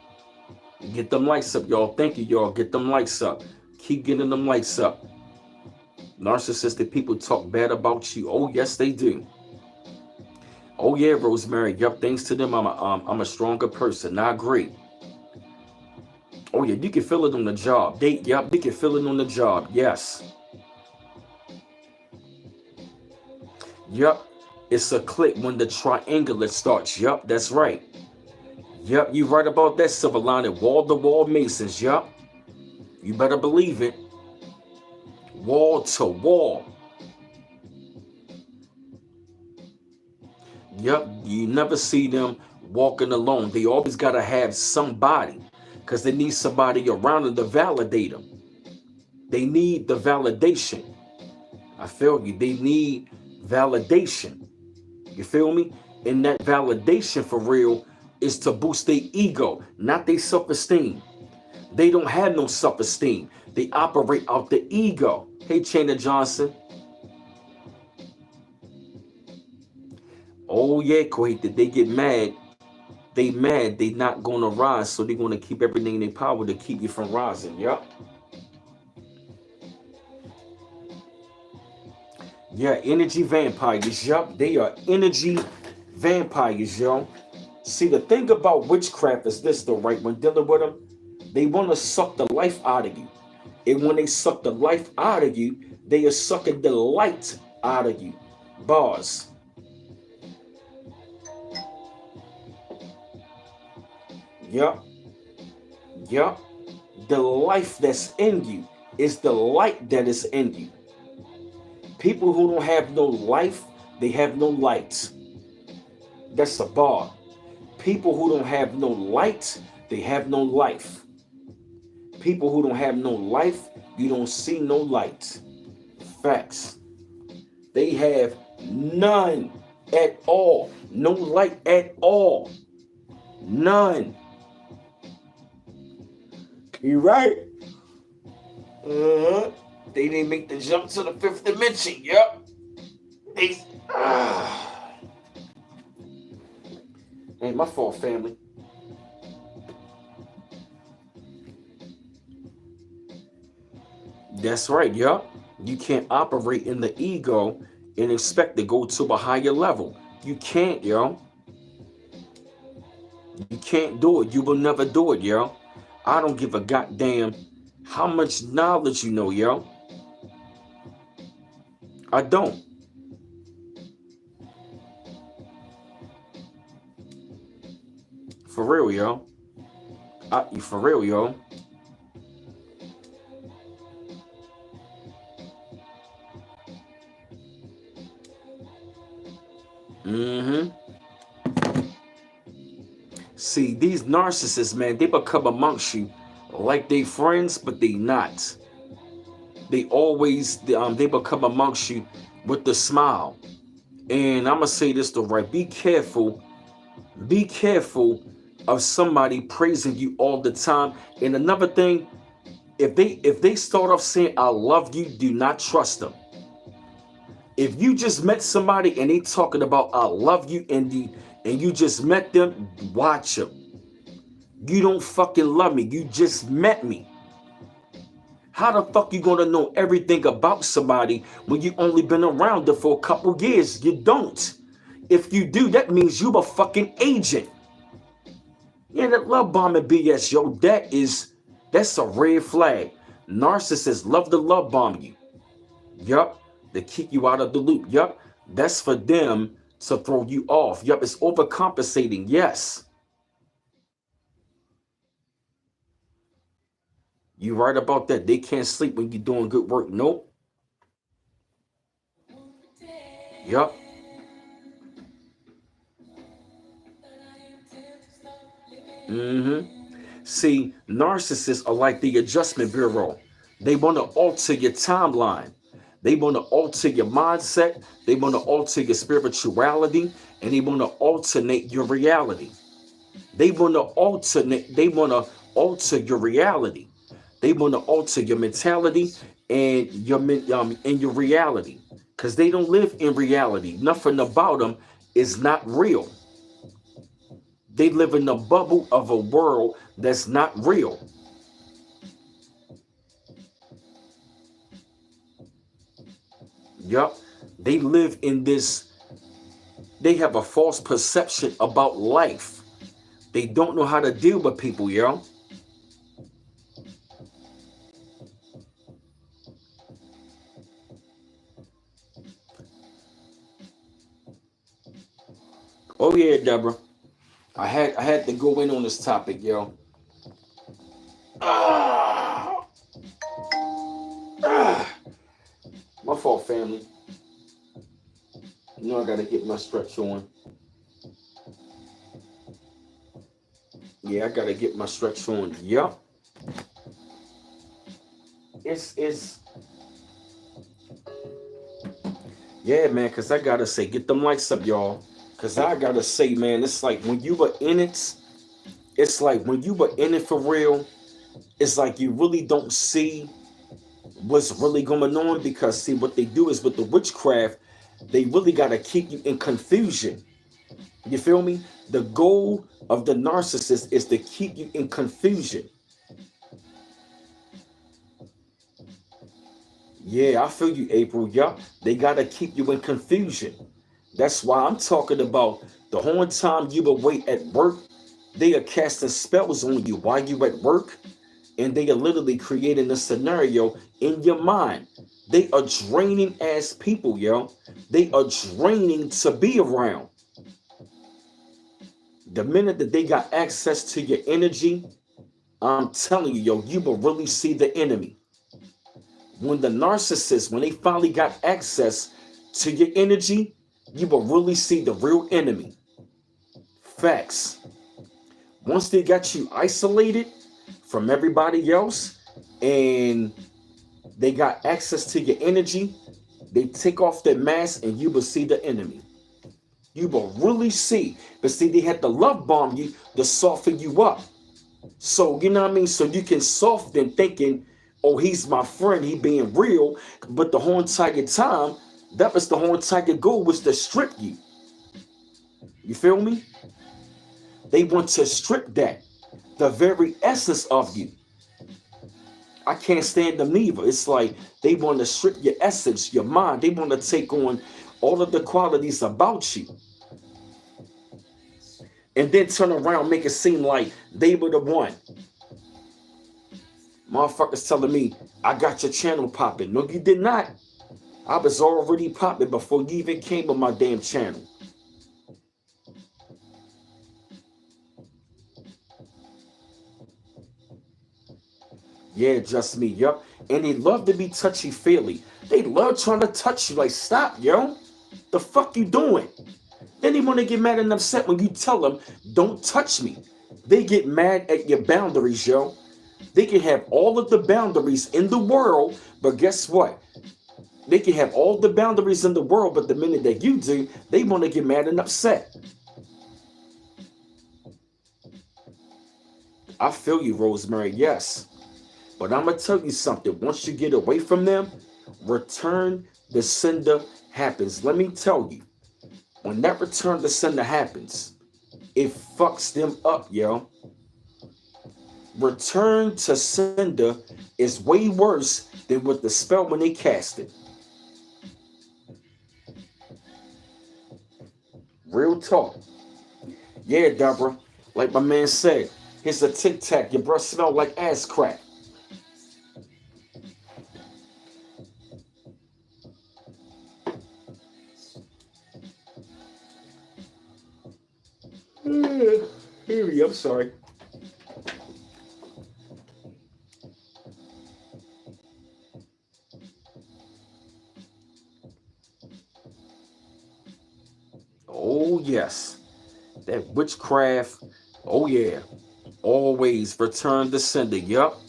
Get them lights up, y'all. Thank you, y'all. Get them lights up. Keep getting them lights up. Narcissistic people talk bad about you. Oh yes, they do. Oh yeah, Rosemary. Yup, thanks to them, I'm a stronger person. I agree. Oh yeah, you can feel it on the job. Yup, you can feel it on the job. Yes. Yup. It's a click when the triangular starts. Yup, that's right. Yup, you right about that, silver lining. Wall to wall Masons. Yup. You better believe it. Wall to wall. Yup, you never see them walking alone. They always gotta have somebody, because they need somebody around them to validate them. They need the validation. I feel you. They need validation. You feel me? And that validation for real is to boost their ego, not their self-esteem. They don't have no self-esteem. They operate out the ego. Hey, Chandler Johnson. Oh yeah, Kuwait, they get mad. They mad. They not gonna rise, so they're gonna keep everything in their power to keep you from rising. Yup. Yeah, energy vampires. Yup, they are energy vampires, yo. See, the thing about witchcraft is this, though, right? When dealing with them, they want to suck the life out of you. And when they suck the life out of you, they are sucking the light out of you. Bars. Yup. Yup. The life that's in you is the light that is in you. People who don't have no life, they have no light. That's a bar. People who don't have no light, they have no life. People who don't have no life, you don't see no light. Facts. They have none at all. No light at all. None. You right? They didn't make the jump to the fifth dimension. Yep. They. Ain't my fault, family. That's right, yup. You can't operate in the ego and expect to go to a higher level. You can't, yo. You can't do it. You will never do it, yo. I don't give a goddamn how much knowledge you know, yo. I don't. For real, yo. For real, yo. See, these narcissists, man, they become amongst you like they friends, but they not. They always, they become amongst you with the smile. And I'm gonna say this though, right? Be careful of somebody praising you all the time. And another thing, if they start off saying I love you, do not trust them. If you just met somebody and they talking about I love you and you just met them, watch them. You don't fucking love me. You just met me. How the fuck you gonna know everything about somebody when you only been around them for a couple years? You don't. If you do, that means you a fucking agent. Yeah, that love bombing BS, yo, that's a red flag. Narcissists love to love bomb you. Yup. To keep you out of the loop. Yup. That's for them to throw you off. Yup. It's overcompensating. Yes. You right about that. They can't sleep when you're doing good work. Nope. Yup. See, narcissists are like the adjustment bureau. They want to alter your timeline. They want to alter your mindset. They want to alter your spirituality, and they want to alternate your reality. They want to alternate. They want to alter your reality. They want to alter your mentality and your reality, because they don't live in reality. Nothing about them is not real. They live in the bubble of a world that's not real. Yup. They live in this, they have a false perception about life. They don't know how to deal with people, yo. Oh yeah, Deborah. I had to go in on this topic, yo. Ah, ah. My fault, family. You know I gotta get my stretch on. Yeah, I gotta get my stretch on. Yup. It's yeah, man, cause I gotta say, get them lights up, y'all. Cause I gotta say, man, it's like when you were in it, it's like when you were in it for real, it's like you really don't see what's really going on, because see what they do is with the witchcraft, they really gotta keep you in confusion. You feel me? The goal of the narcissist is to keep you in confusion. Yeah, I feel you, April. Yup. They gotta keep you in confusion. That's why I'm talking about the whole time you away at work, they are casting spells on you while you at work, and they are literally creating a scenario in your mind. They are draining ass people, yo. They are draining to be around. The minute that they got access to your energy, I'm telling you, yo, you will really see the enemy. When the narcissist, when they finally got access to your energy, you will really see the real enemy. Facts. Once they got you isolated from everybody else and they got access to your energy, they take off their mask and you will see the enemy. You will really see. But see, they had to love bomb you to soften you up. So, you know what I mean? So you can soften thinking, oh, he's my friend, he being real. But the whole entire time, that was the whole entire goal, was to strip you. You feel me? They want to strip that, the very essence of you. I can't stand them neither. It's like they want to strip your essence, your mind. They want to take on all of the qualities about you, and then turn around, make it seem like they were the one. Motherfuckers telling me, I got your channel popping. No, you did not. I was already popping before you even came on my damn channel. Yeah, just me, yup. And they love to be touchy-feely. They love trying to touch you. Like, stop, yo. The fuck you doing? Then they want to get mad and upset when you tell them, don't touch me. They get mad at your boundaries, yo. They can have all of the boundaries in the world, but guess what? They can have all the boundaries in the world, but the minute that you do, they want to get mad and upset. I feel you, Rosemary, yes. But I'm going to tell you something. Once you get away from them, return the sender happens. Let me tell you, when that return to sender happens, it fucks them up, yo. Return to sender is way worse than with the spell when they cast it. Real talk. Yeah, Deborah. Like my man said, here's a tic tac. Your breath smell like ass crack. I'm sorry. yes. That witchcraft. Oh yeah. Always return the sender. Yup.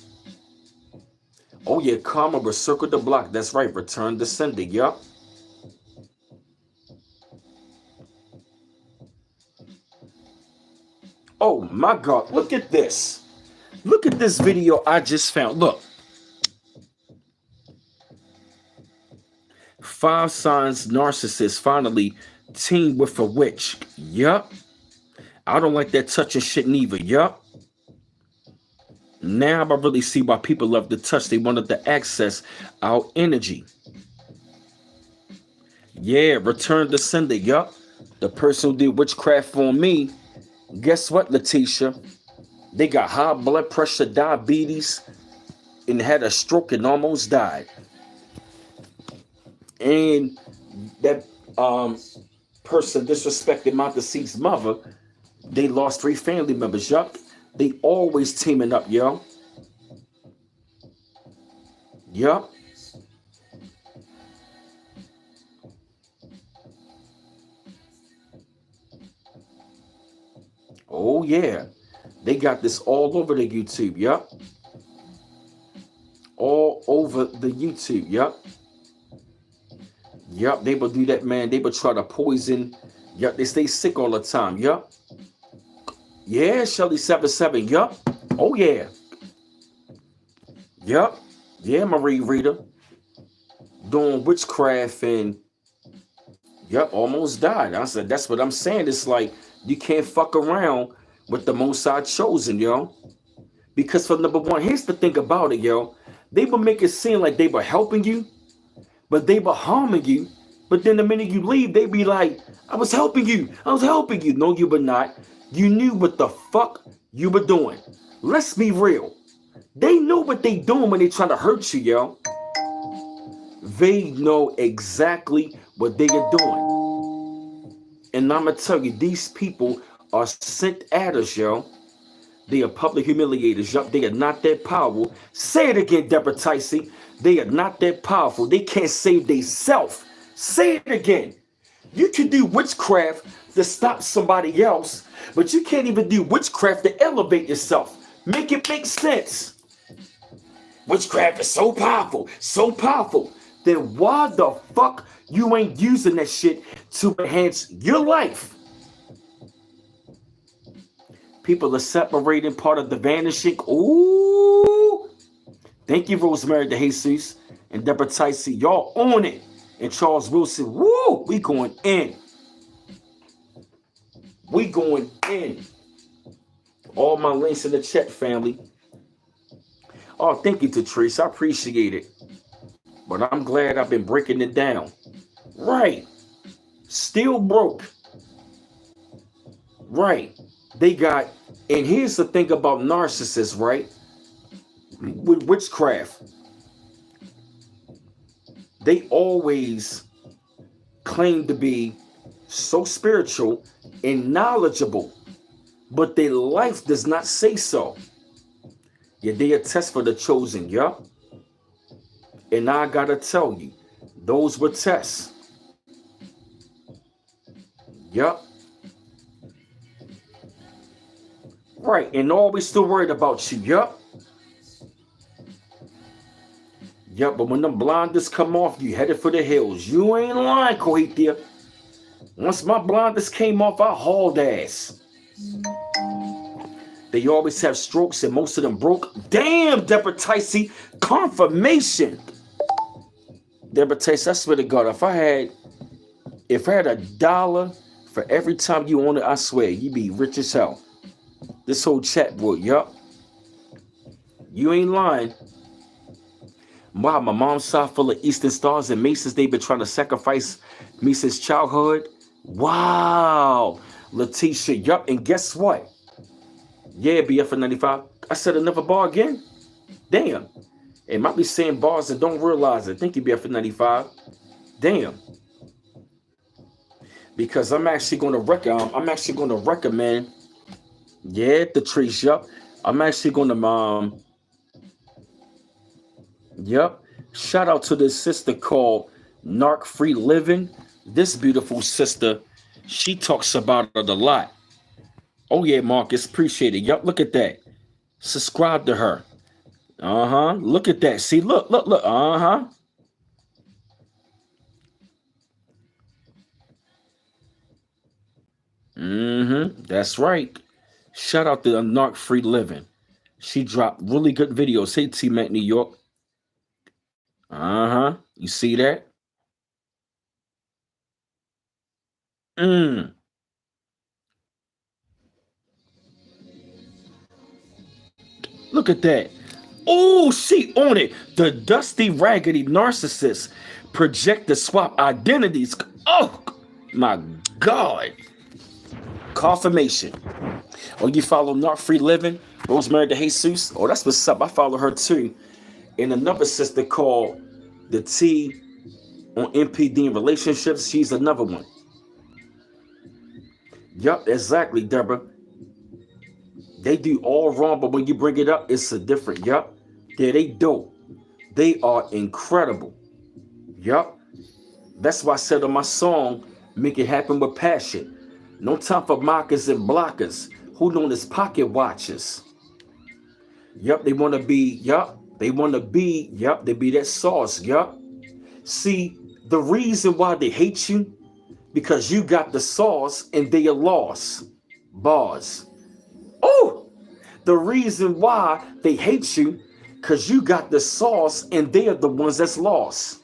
Oh yeah, karma will circle the block. That's right. Return the sender. Yup. Oh my God. Look at this. Look at this video I just found. Look. 5 signs narcissists finally team with a witch. Yup. I don't like that touching shit neither. Yup. Now I really see why people love to touch. They wanted to access our energy. Yeah, return the sender. Yup. The person who did witchcraft on me, guess what, Letitia? They got high blood pressure, diabetes, and had a stroke and almost died. And that person disrespected my deceased mother. They lost 3 family members. Yup. They always teaming up, yo. Yup. Oh yeah. They got this all over the YouTube. Yup. All over the YouTube. Yup. Yup. They will do that, man. They will try to poison. Yup. They stay sick all the time. Yup. Yeah, Shelly 77. Yup. Oh yeah. Yup. Yeah, Marie Rita. Doing witchcraft and yup, almost died. I said, that's what I'm saying. It's like you can't fuck around with the Most High chosen, yo. Because for number one, here's the thing about it, yo. They will make it seem like they were helping you, but they were harming you. But then the minute you leave, they be like, I was helping you. I was helping you. No, you were not. You knew what the fuck you were doing. Let's be real. They know what they doing when they trying to hurt you, yo. They know exactly what they are doing. And I'm going to tell you, these people are sent at us, yo. They are public humiliators, yo. They are not that powerful. Say it again, Deborah Ticey. They are not that powerful. They can't save themselves. Say it again. You can do witchcraft to stop somebody else, but you can't even do witchcraft to elevate yourself. Make it make sense. Witchcraft is so powerful, so powerful. Then why the fuck you ain't using that shit to enhance your life? People are separating part of the vanishing. Ooh. Thank you, Rosemary de Jesus and Deborah Ticey. Y'all on it. And Charles Wilson. Woo! We going in. We going in. All my links in the chat, family. Oh, thank you, Tatrice. I appreciate it. But I'm glad I've been breaking it down. Right. Still broke. Right. They got, and here's the thing about narcissists, right? With witchcraft. They always claim to be so spiritual and knowledgeable, but their life does not say so. Yeah, they a test for the chosen, yeah? And I gotta tell you, those were tests. Yup. Right, and always still worried about you, yup. Yup, but when them blinders come off, you headed for the hills. You ain't lying, Cohethia. Once my blinders came off, I hauled ass. They always have strokes and most of them broke. Damn, Deborah Ticey, confirmation. Deborah Ticey, I swear to God, if I had $1 for every time you own it, I swear, you'd be rich as hell. This whole chat would, yup. You ain't lying. Wow, my mom's side full of Eastern Stars and Masons. They've been trying to sacrifice me since childhood. Wow. Letitia, yup. And guess what? Yeah, BF95. I said another bar again. Damn. It might be saying bars and don't realize it. Thank you, BF95. Damn. Because I'm actually going to recommend. Yeah, the trees. Yup. I'm actually going to Yep. Shout out to this sister called Narc Free Living. This beautiful sister She talks about it a lot. Oh yeah, Marcus, appreciate it. Yup, look at that. Subscribe to her. Uh-huh. Look at that. See, look, look, look. Uh-huh. Mm-hmm. That's right. Shout out to Narc Free Living. She dropped really good videos. Hey, T Mac New York. Uh-huh. You see that? Mm. Look at that. Oh, she on it. The dusty, raggedy narcissist project the swap identities. Oh, my God. Confirmation. Oh, you follow Not Free Living? Rosemary de Jesus? Oh, that's what's up. I follow her too. And another sister called the T on MPD and relationships. She's another one. Yup, exactly, Deborah. They do all wrong, but when you bring it up, it's a different. Yup. Yeah, they dope. They are incredible. Yup. That's why I said on my song, Make It Happen with Passion. No time for mockers and blockers who known as pocket watchers. Yup, they want to be, yup. They want to be, yup, they be that sauce, yup. See, the reason why they hate you, because you got the sauce and they are lost. Bars. Oh, the reason why they hate you, because you got the sauce and they are the ones that's lost.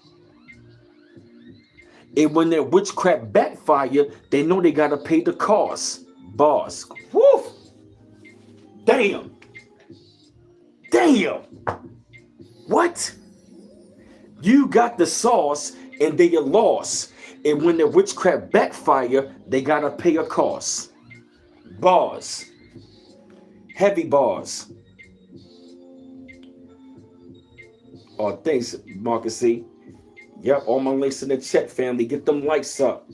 And when their witchcraft backfire, they know they gotta pay the cost. Bars. Woo! Damn. Damn. What? You got the sauce and they are lost. And when their witchcraft backfire, they gotta pay a cost. Bars. Heavy bars. Oh, thanks, Marcus C. Yep, all my links in the chat, family. Get them likes up.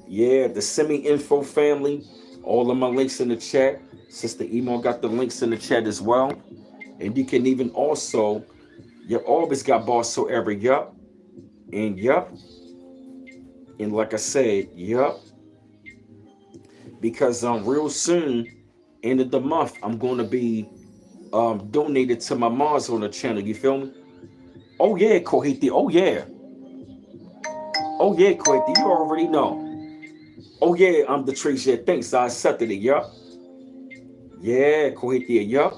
Yeah, the semi-info family. All of my links in the chat. Sister Emo got the links in the chat as well. And you can even also, you always got boss so ever, yup. And yup. And like I said, yup. Because real soon, end of the month, I'm gonna be donated to my Mars on the channel. You feel me? Oh yeah, Kohiti. Oh yeah. Oh yeah, Kohiti. You already know. Oh yeah, I'm the Trace. Yeah, thanks. I accepted it. Yup. Yeah, Kohiti. Yup.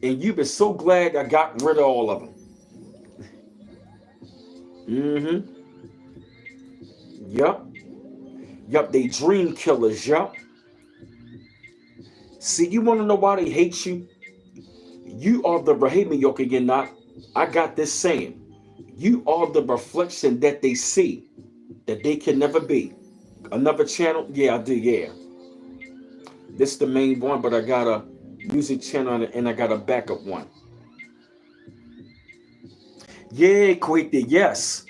And you've been so glad I got rid of all of them. Mm-hmm. Yup. Yup, they dream killers. Yup. See, you want to know why they hate you? You are the Rahimi Yoke, you're not. I got this saying. You are the reflection that they see, that they can never be. Another channel? Yeah, I do, yeah. This is the main one, but I got a music channel and I got a backup one. Yeah, Quake did, yes.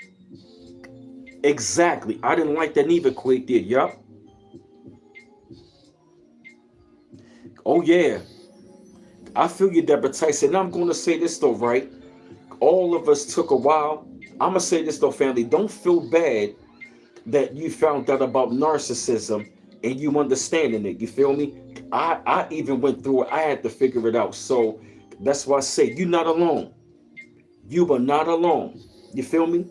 Exactly. I didn't like that neither, Quake did, yup. Oh, yeah. I feel you, Deborah Tyson. I'm going to say this, though, right? All of us took a while. I'm going to say this, though, family. Don't feel bad that you found out about narcissism and you understanding it. You feel me? I even went through it. I had to figure it out. So that's why I say you're not alone. You are not alone. You feel me?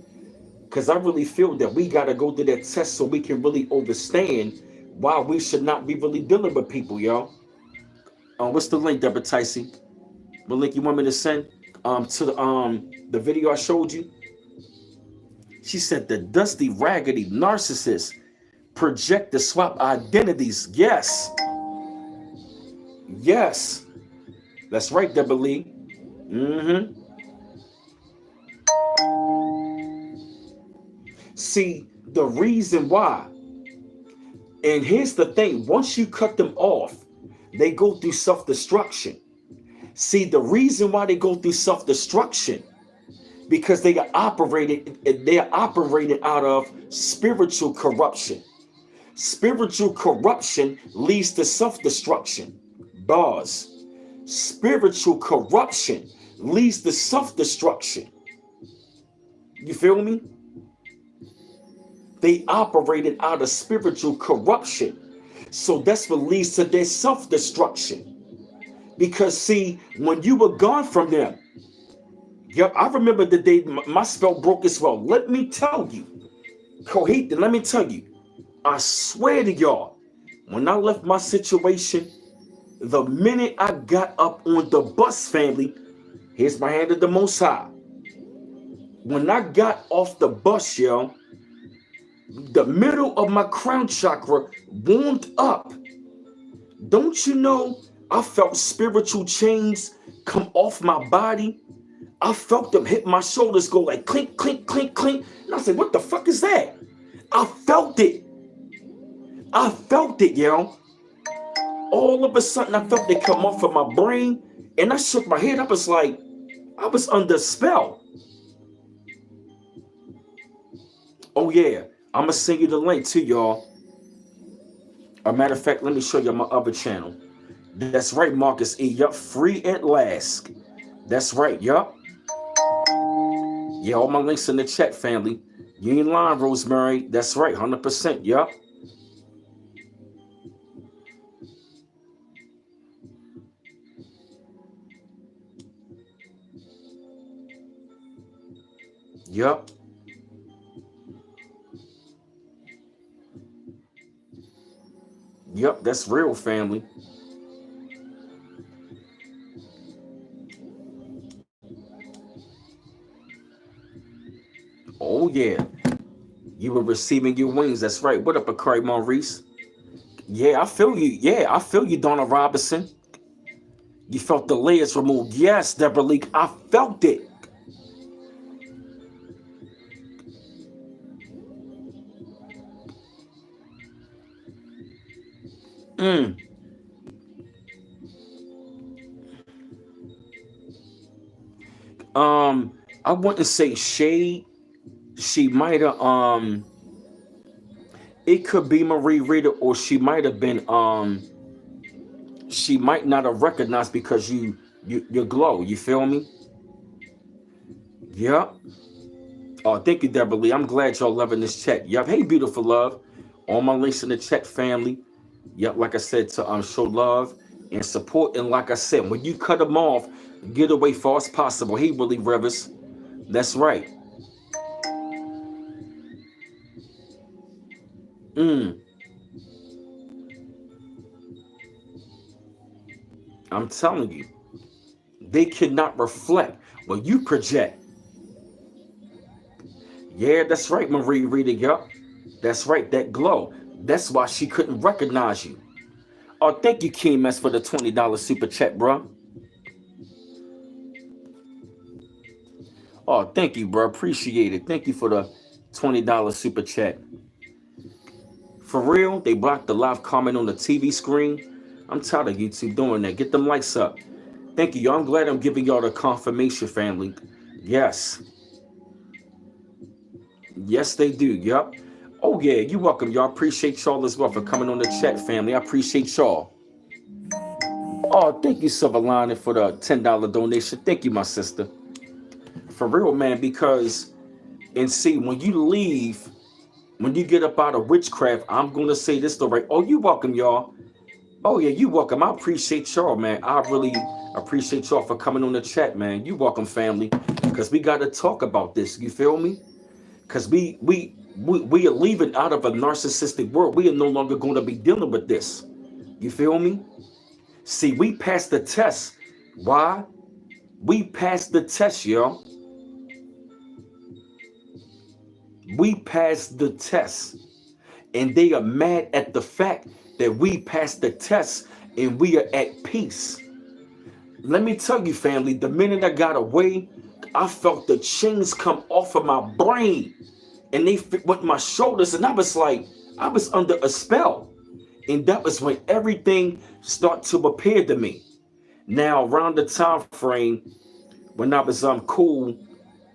Because I really feel that we got to go through that test so we can really understand why we should not be really dealing with people, y'all. What's the link, Deborah Tyson? What link you want me to send to the video I showed you? She said the dusty, raggedy narcissist project the swap identities. Yes. Yes. That's right, Deborah Lee. Mm-hmm. See, the reason why, and here's the thing, once you cut them off, they go through self-destruction. See, the reason why they go through self-destruction, because they are operated out of spiritual corruption. Spiritual corruption leads to self-destruction. Bars. Spiritual corruption leads to self-destruction. You feel me? they operated out of spiritual corruption. So that's what leads to their self-destruction. Because see, when you were gone from them, yep, I remember the day my spell broke as well. Let me tell you, Coheed, let me tell you, I swear to y'all, when I left my situation, the minute I got up on the bus, family, here's my hand to the Most High. When I got off the bus, yo, the middle of my crown chakra warmed up. Don't you know I felt spiritual chains come off my body? I felt them hit my shoulders, go like clink, clink, clink, clink. And I said, what the fuck is that? I felt it. I felt it, yo. All of a sudden, I felt it come off of my brain. And I shook my head. I was like, I was under a spell. Oh, yeah. I'm going to send you the link to y'all. As a matter of fact, let me show you my other channel. That's right, Marcus E. Yup, free at last. That's right, yup. Yeah, all my links in the chat, family. You ain't lying, Rosemary. That's right, 100%, yup. Yup. Yup, that's real, family. Oh, yeah. You were receiving your wings. That's right. What up, Akari Maurice? Yeah, I feel you. Yeah, I feel you, Donna Robinson. You felt the layers removed. Yes, Deborah Leak. I felt it. I wouldn't say shade. She might have it could be Marie Rita, or she might have been she might not have recognized because you glow, you feel me? Yep. Oh, thank you, Deborah Lee. I'm glad y'all loving this chat. Yep. Hey, beautiful love. All my links in the chat, family. Yep, like I said, to show love and support. And like I said, when you cut them off, get away far as possible. Hey, Willie Rivers. That's right. I'm telling you, they cannot reflect when you project. Yeah, that's right, Marie Rita. Yup. That's right, that glow. That's why she couldn't recognize you. Oh, thank you, King S, for the $20 super chat, bro. Oh, thank you, bro. Appreciate it. Thank you for the $20 super chat. For real, they blocked the live comment on the TV screen. I'm tired of YouTube doing that. Get them likes up. Thank you, y'all. I'm glad I'm giving y'all the confirmation, family. Yes. Yes, they do. Yup. Oh, yeah. You're welcome, y'all. Appreciate y'all as well for coming on the chat, family. I appreciate y'all. Oh, thank you, Silver Lining, for the $10 donation. Thank you, my sister. For real, man, because, and see, when you leave, when you get up out of witchcraft, I'm going to say this story. Oh, you're welcome, y'all. Oh, yeah, you're welcome. I appreciate y'all, man. I really appreciate y'all for coming on the chat, man. You're welcome, family, because we got to talk about this. You feel me? Because we are leaving out of a narcissistic world. We are no longer going to be dealing with this. You feel me? See, we passed the test. Why? We passed the test, yo. We passed the test. And they are mad at the fact that we passed the test and we are at peace. Let me tell you, family, the minute I got away, I felt the chains come off of my brain. And they went my shoulders, and I was like, I was under a spell. And that was when everything started to appear to me. Now, around the time frame when I was cool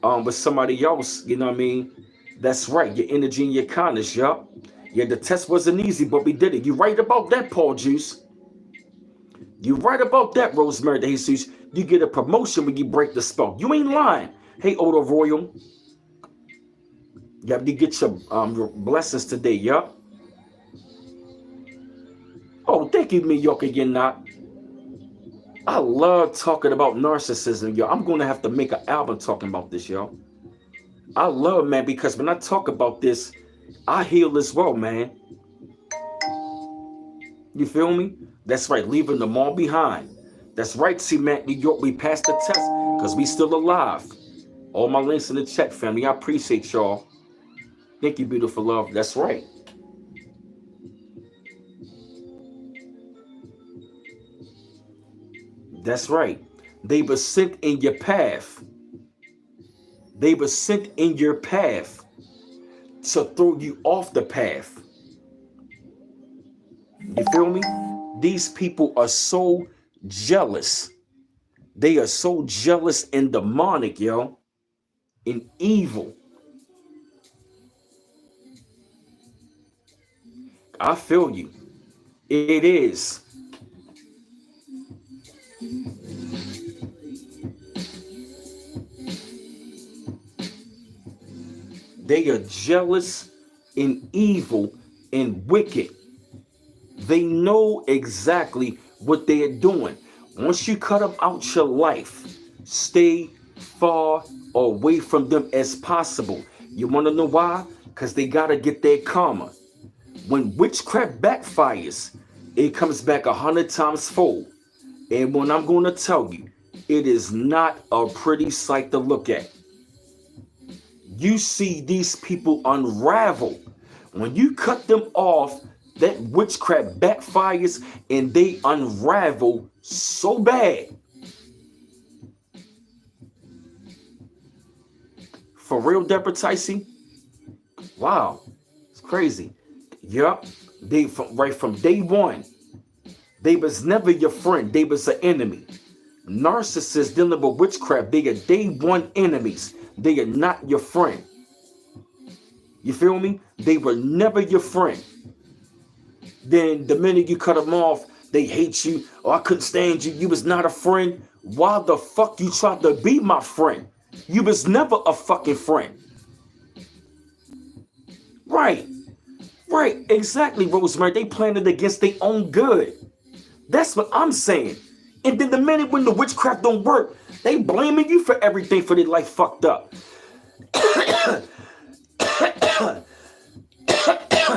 with somebody else, you know what I mean? That's right, your energy and your kindness, yup. Yeah, the test wasn't easy, but we did it. You right about that, Paul Juice. You right about that, Rosemary De Jesus. You get a promotion when you break the spell. You ain't lying. Hey, Odo Royal. Yep, you get your blessings today. Yup. Oh, thank you, mediocre. You're not. I love talking about narcissism, yo. I'm gonna have to make an album talking about this, yo. I love, man, because when I talk about this, I heal as well, man. You feel me? That's right, leaving them all behind. That's right, see, man, New York, we passed the test because we still alive. All my links in the chat, family. I appreciate y'all. Thank you, beautiful love. That's right. That's right. They were sent in your path. They were sent in your path to throw you off the path. You feel me? These people are so jealous. They are so jealous and demonic, yo, and evil. I feel you. It is. They are jealous and evil and wicked. They know exactly what they are doing. Once you cut them out your life, stay far away from them as possible. You want to know why? Because they got to get their karma. When witchcraft backfires, it comes back 100 times fold. And when I'm going to tell you, it is not a pretty sight to look at. You see these people unravel. When you cut them off, that witchcraft backfires and they unravel so bad. For real, Deborah Ticey? Wow, it's crazy. Yup, they right from day one, they was never your friend. They was an enemy. Narcissists dealing with witchcraft, they are day one enemies. They are not your friend. You feel me? They were never your friend. Then the minute you cut them off, they hate you. Oh, I couldn't stand you. You was not a friend. Why the fuck you tried to be my friend? You was never a fucking friend. Right. Right. Exactly, Rosemary. They planned it against their own good. That's what I'm saying. And then the minute when the witchcraft don't work, they blaming you for everything for their life fucked up.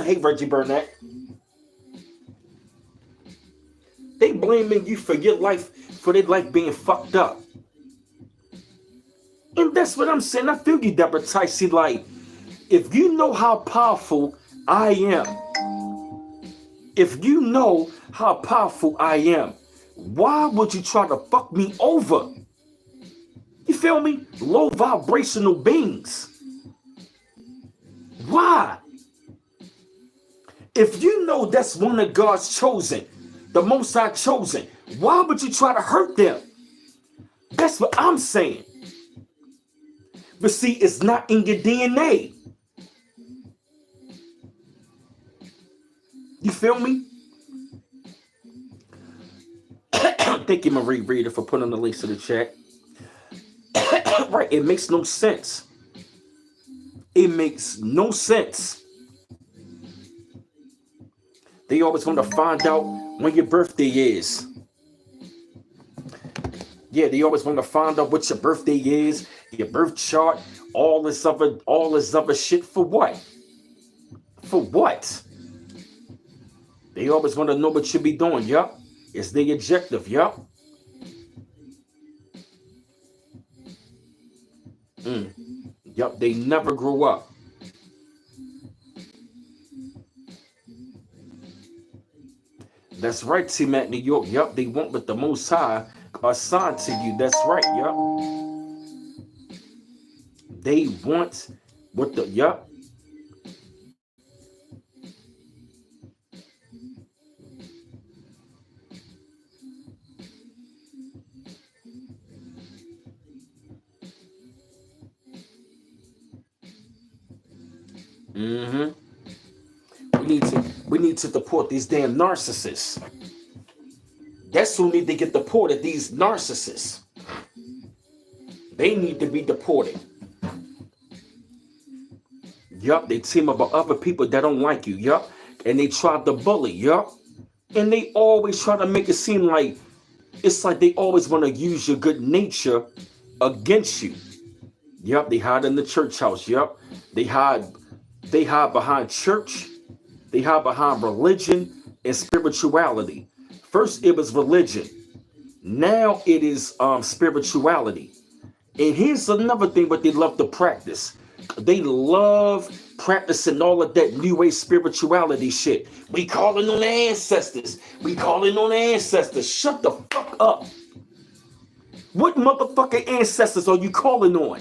Hey, Reggie Burnett. They blaming you for your life, for their life being fucked up. And that's what I'm saying. I feel you, Deborah Ticey. Like, if you know how powerful I am, if you know how powerful I am, why would you try to fuck me over? You feel me? Low vibrational beings. Why? If you know that's one of God's chosen, the Most High chosen, why would you try to hurt them? That's what I'm saying. But see, it's not in your DNA. You feel me? Thank you, Marie Reader, for putting the links to the chat. Right, it makes no sense. It makes no sense. They always want to find out when your birthday is. Yeah, they always want to find out what your birthday is, your birth chart, all this other shit. For what? For what? They always want to know what you be doing. Yup. It's the objective. Yup. Yup. They never grew up. That's right, Team at New York. Yup. They want what the Most High assigned to you. That's right. Yup. They want what the yup. We need to deport these damn narcissists. That's who need to get deported, these narcissists. They need to be deported. Yup, they team up with other people that don't like you. Yup. And they try to bully. Yup. And they always try to make it seem like it's like they always want to use your good nature against you. Yup, they hide in the church house. Yup. They hide behind church. They hide behind religion and spirituality. First it was religion. Now it is spirituality. And here's another thing what they love to practice. They love practicing all of that new age spirituality shit. We calling on the ancestors. We calling on the ancestors. Shut the fuck up. What motherfucking ancestors are you calling on?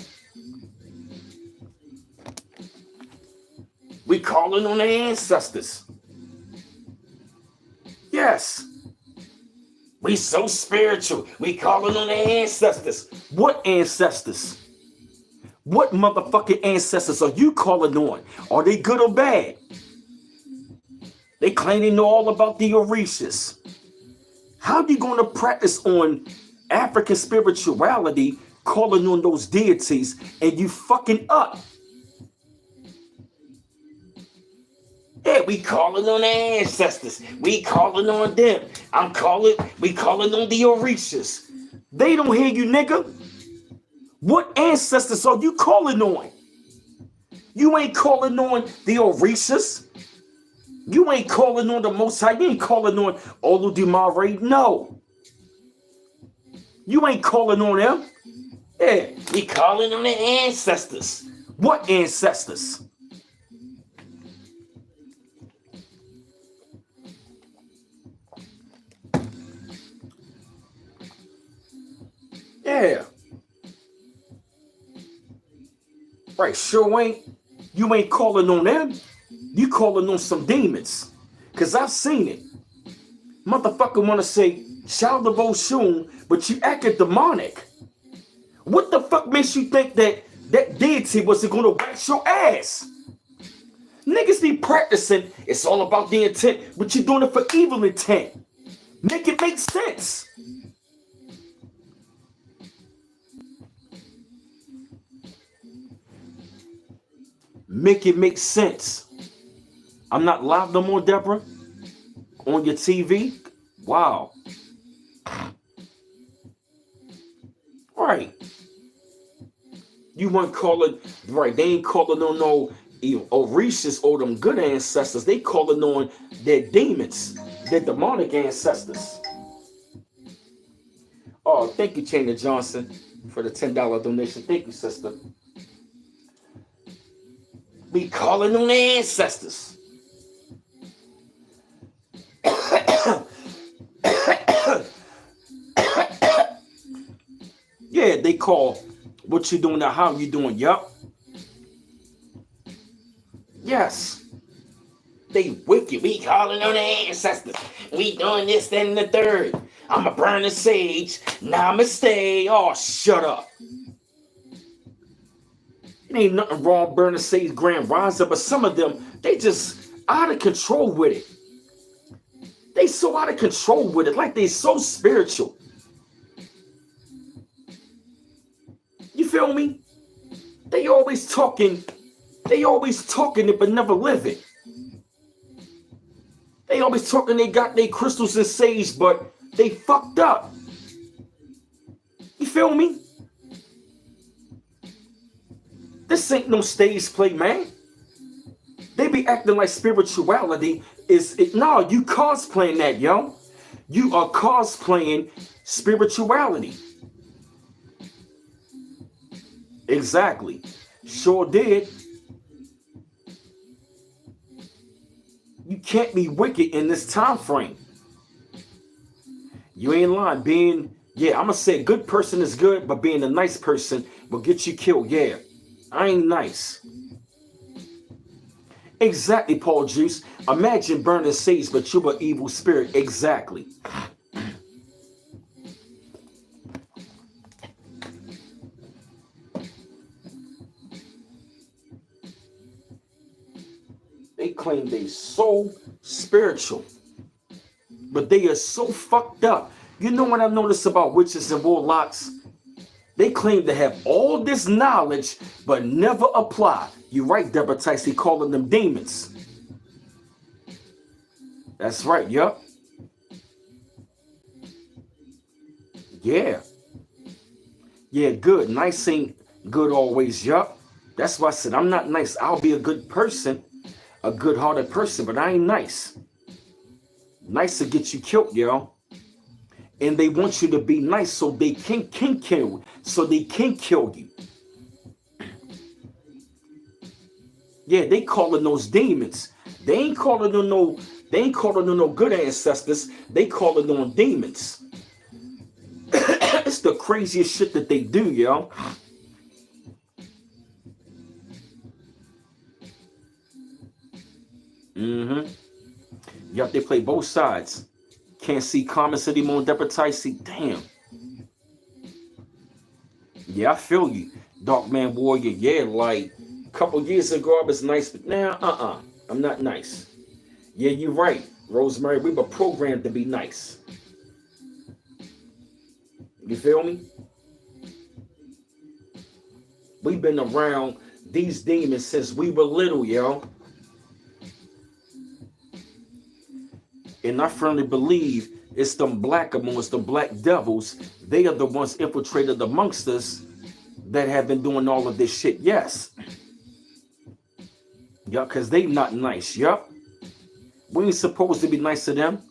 We calling on the ancestors. Yes. We so spiritual. We calling on the ancestors. What ancestors? What motherfucking ancestors are you calling on? Are they good or bad? They claim they know all about the Orishas. How you going to practice on African spirituality, calling on those deities, and you fucking up? Yeah, we calling on the ancestors. We calling on them. We calling on the Orishas. They don't hear you, nigga. What ancestors are you calling on? You ain't calling on the Orishas. You ain't calling on the Most High. You ain't calling on Olodumare. No. You ain't calling on them. Yeah, we calling on the ancestors. What ancestors? Yeah. Right, sure ain't. You ain't calling on them. You calling on some demons. Because I've seen it. Motherfucker want to say, child of Oshun, but you acting demonic. What the fuck makes you think that that deity wasn't going to wax your ass? Niggas be practicing. It's all about the intent, but you're doing it for evil intent. Make it make sense. Make it make sense. I'm not live no more, Deborah. On your TV. Wow. Right. You weren't calling, right, they ain't calling on no Orishas or them good ancestors. They calling on their demons, their demonic ancestors. Oh, thank you, Chana Johnson, for the $10 donation. Thank you, sister. We calling on the ancestors. Yeah, they call what you doing now, how you doing, yup. Yes. They wicked. We calling on the ancestors. We doing this, then, and the third. I'm a burning sage. Namaste. Oh, shut up. It ain't nothing wrong burning sage grand rising, but some of them, they just out of control with it. They so out of control with it, like they so spiritual. You feel me? They always talking it, but never live it. They always talking they got their crystals and sage, but they fucked up. You feel me? This ain't no stage play, man. They be acting like spirituality is it. No, you cosplaying that, yo. You are cosplaying spirituality. Exactly. Sure did. You can't be wicked in this time frame. You ain't lying. I'm gonna say a good person is good, but being a nice person will get you killed. Yeah. I ain't nice. Exactly, Paul Juice. Imagine burning sage, but you're an evil spirit. Exactly. They claim they so spiritual, but they are so fucked up. You know what I noticed about witches and warlocks? They claim to have all this knowledge, but never apply. You're right, Deborah Tice, he calling them demons. That's right, yup. Yeah. Yeah, good. Nice ain't good always, yup. That's why I said I'm not nice. I'll be a good person, a good-hearted person, but I ain't nice. Nice to get you killed, yo. And they want you to be nice so they can kill, so they can kill you. Yeah, they calling those demons. They ain't calling them no good ancestors. They calling them demons. It's the craziest shit that they do, yo. Yup, they play both sides. Can't see comments anymore, Depaticey. Damn. Yeah, I feel you. Dark Man Warrior. Yeah, like a couple years ago I was nice, but now, I'm not nice. Yeah, you're right, Rosemary. We were programmed to be nice. You feel me? We've been around these demons since we were little, yo. And I firmly believe it's them black amongst the black devils. They are the ones infiltrated amongst us that have been doing all of this shit. Yes. Yeah, because they not nice. Yup. We ain't supposed to be nice to them.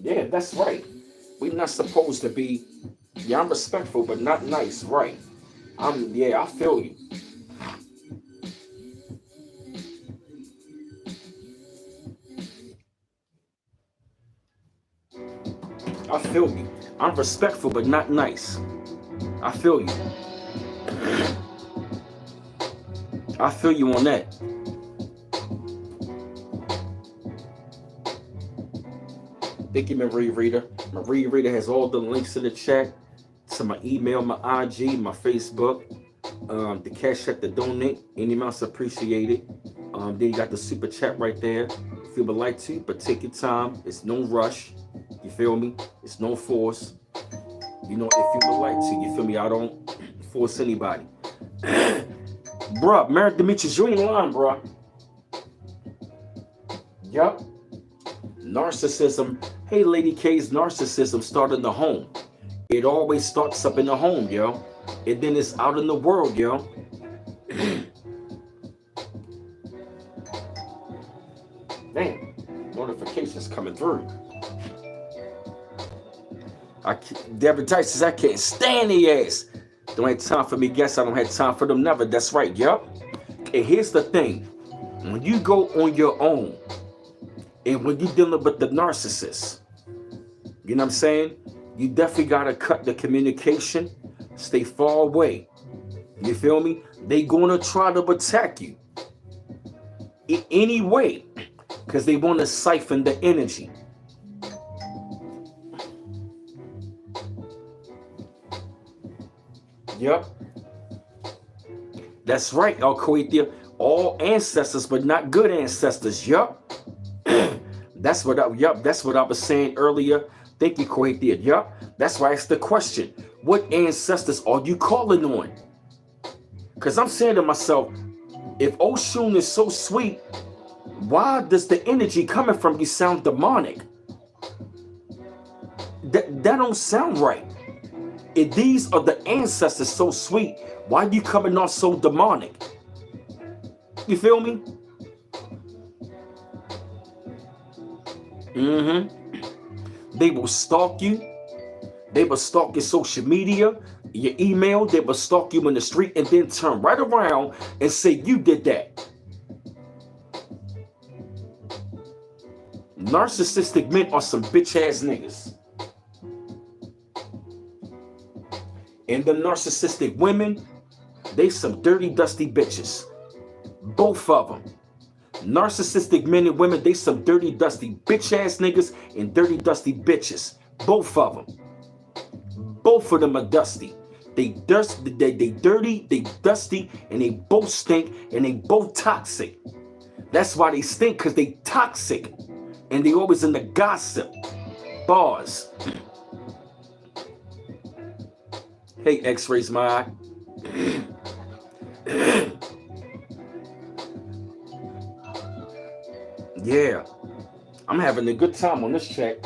Yeah, that's right. We not supposed to be. Yeah, I'm respectful, but not nice. Right. Yeah, I feel you. I feel you. I'm respectful, but not nice. I feel you. I feel you on that. Thank you, Marie Reader. Marie Reader has all the links in the chat to my email, my IG, my Facebook, the cash app, the donate. Any amounts appreciated. Then you got the super chat right there. If you would like to, but take your time. It's no rush. You feel me? It's no force. You know, if you would like to, you feel me? I don't force anybody. Bruh, Merrick Demetrius, you ain't lying, bruh. Yup. Narcissism. Hey, Lady K's, narcissism started in the home. It always starts up in the home, yo. And then it's out in the world, yo. Damn, notifications coming through. Deborah Tice says, I can't stand the ass. Don't have time for me, guess I don't have time for them never. That's right, yup. And here's the thing. When you go on your own, and when you're dealing with the narcissist, you know what I'm saying? You definitely got to cut the communication, stay far away. You feel me? They going to try to attack you in any way because they want to siphon the energy. Yep. That's right, El Coetia. All ancestors, but not good ancestors. Yup. That's what I was saying earlier. Thank you, Coetia. Yup. That's why I asked the question. What ancestors are you calling on? Because I'm saying to myself, if Oshun is so sweet, why does the energy coming from you sound demonic? That don't sound right. If these are the ancestors so sweet, why are you coming off so demonic? You feel me? They will stalk you. They will stalk your social media, your email. They will stalk you in the street and then turn right around and say you did that. Narcissistic men are some bitch ass niggas. And the narcissistic women, they some dirty, dusty bitches. Both of them. Narcissistic men and women, they some dirty, dusty bitch ass niggas and dirty, dusty bitches. Both of them. Both of them are dusty. They dirty, they dusty, and they both stink, and they both toxic. That's why they stink, because they toxic. And they always in the gossip. Bars. Hey, X-rays my eye. Yeah. I'm having a good time on this check.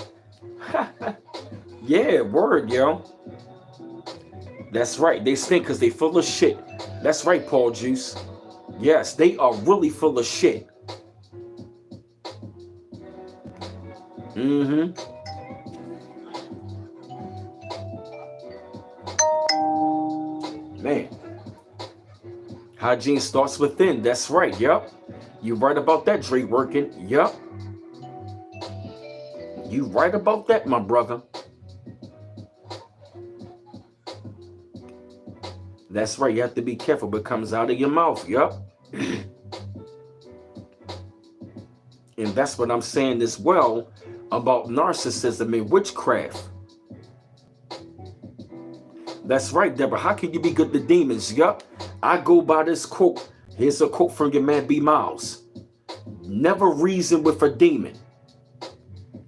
Yeah, word, yo. That's right. They stink because they full of shit. That's right, Paul Juice. Yes, they are really full of shit. Mm-hmm. Man. Hygiene starts within. That's right. Yup. You right about that, Dre working. Yup. You right about that, my brother. That's right. You have to be careful what comes out of your mouth. Yup. And that's what I'm saying as well about narcissism and witchcraft. That's right, Deborah. How can you be good to demons? Yup. I go by this quote. Here's a quote from your man B. Miles. Never reason with a demon.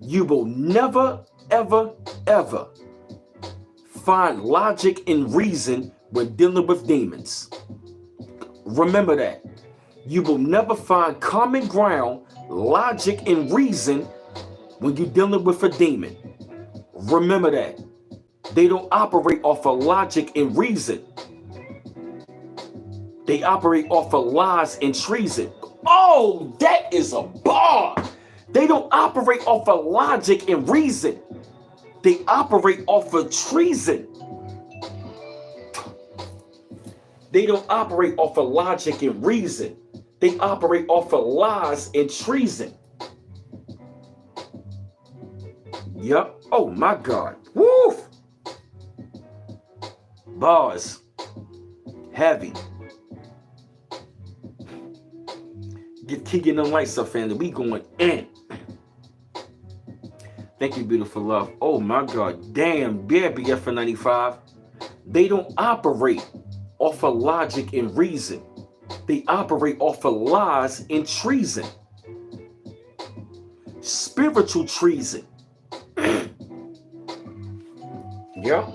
You will never, ever, ever find logic and reason when dealing with demons. Remember that. You will never find common ground, logic, and reason when you're dealing with a demon. Remember that. They don't operate off of logic and reason. They operate off of lies and treason. Oh, that is a bar. They don't operate off of logic and reason. They operate off of treason. They don't operate off of logic and reason. They operate off of lies and treason. Yup. Oh my God. Woo! Bars. Heavy. Get Keegan and lights up, family. We going in. Thank you, beautiful love. Oh my God. Damn. Yeah, BF95. They don't operate off of logic and reason. They operate off of lies and treason. Spiritual treason. Yeah.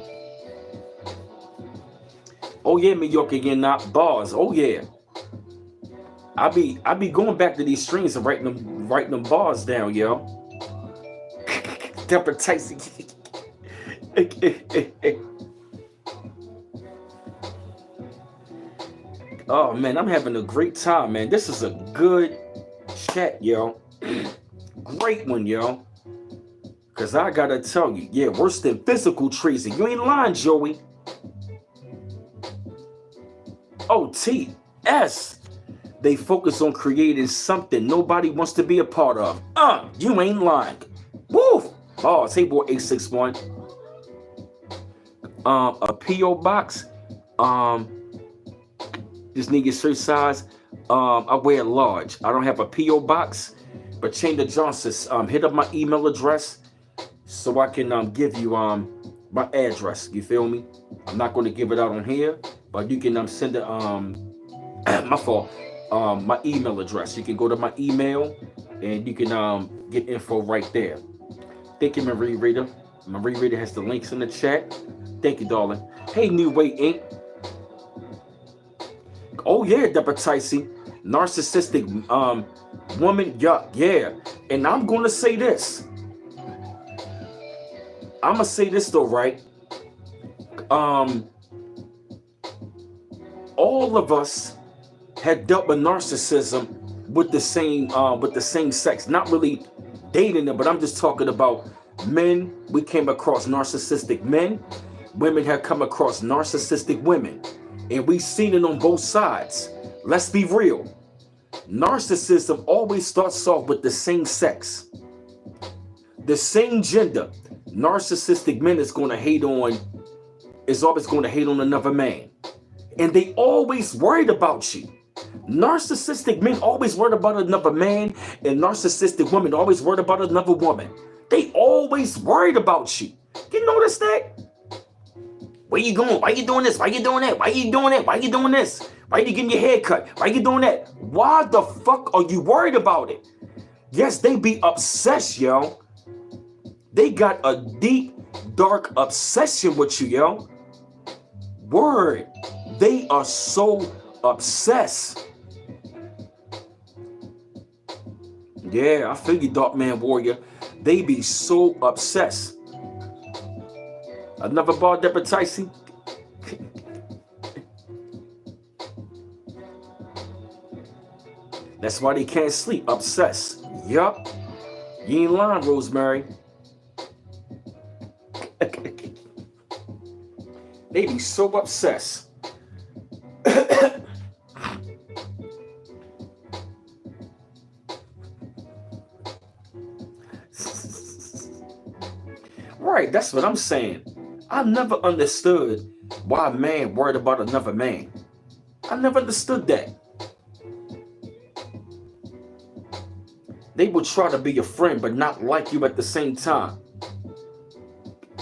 Oh yeah, Mallorca, you're not bars. Oh yeah. I be going back to these strings and writing them bars down, yo. Deborah Tyson. Oh man, I'm having a great time, man. This is a good chat, yo. Great one, yo. Cause I gotta tell you, yeah, worse than physical treason. You ain't lying, Joey. OTS. They focus on creating something nobody wants to be a part of. You ain't lying. Woo! Oh, hey boy, 861. A P.O. box. Just need your shirt size. I wear large. I don't have a P.O. box, but Chamber Johnson, hit up my email address so I can give you my address. You feel me? I'm not going to give it out on here, but you can send it my fault. My email address. You can go to my email and you can get info right there. Thank you, Marie Rita. Marie Rita has the links in the chat. Thank you, darling. Hey, New Way Inc. Oh yeah, Deborah Tyson. Narcissistic woman. Yeah. And I'm gonna say this. I'm gonna say this though, right? All of us had dealt with narcissism with the same sex. Not really dating them, but I'm just talking about men. We came across narcissistic men. Women have come across narcissistic women. And we've seen it on both sides. Let's be real. Narcissism always starts off with the same sex. The same gender. Narcissistic men is always going to hate on another man. And they always worried about you. Narcissistic men always worried about another man, and narcissistic women always worried about another woman. They always worried about you. You notice that? Where you going? Why you doing this? Why you doing that? Why you doing that? Why you doing this? Why you getting your hair cut? Why you doing that? Why the fuck are you worried about it? Yes, they be obsessed, yo. They got a deep, dark obsession with you, yo. Word. They are so obsessed. Yeah, I feel you, Dark Man Warrior. They be so obsessed. Another bar, Deborah Tyson. That's why they can't sleep. Obsessed. Yup. You ain't lying, Rosemary. They be so obsessed. Right, that's what I'm saying. I never understood why a man worried about another man. I never understood that. They will try to be your friend but not like you at the same time.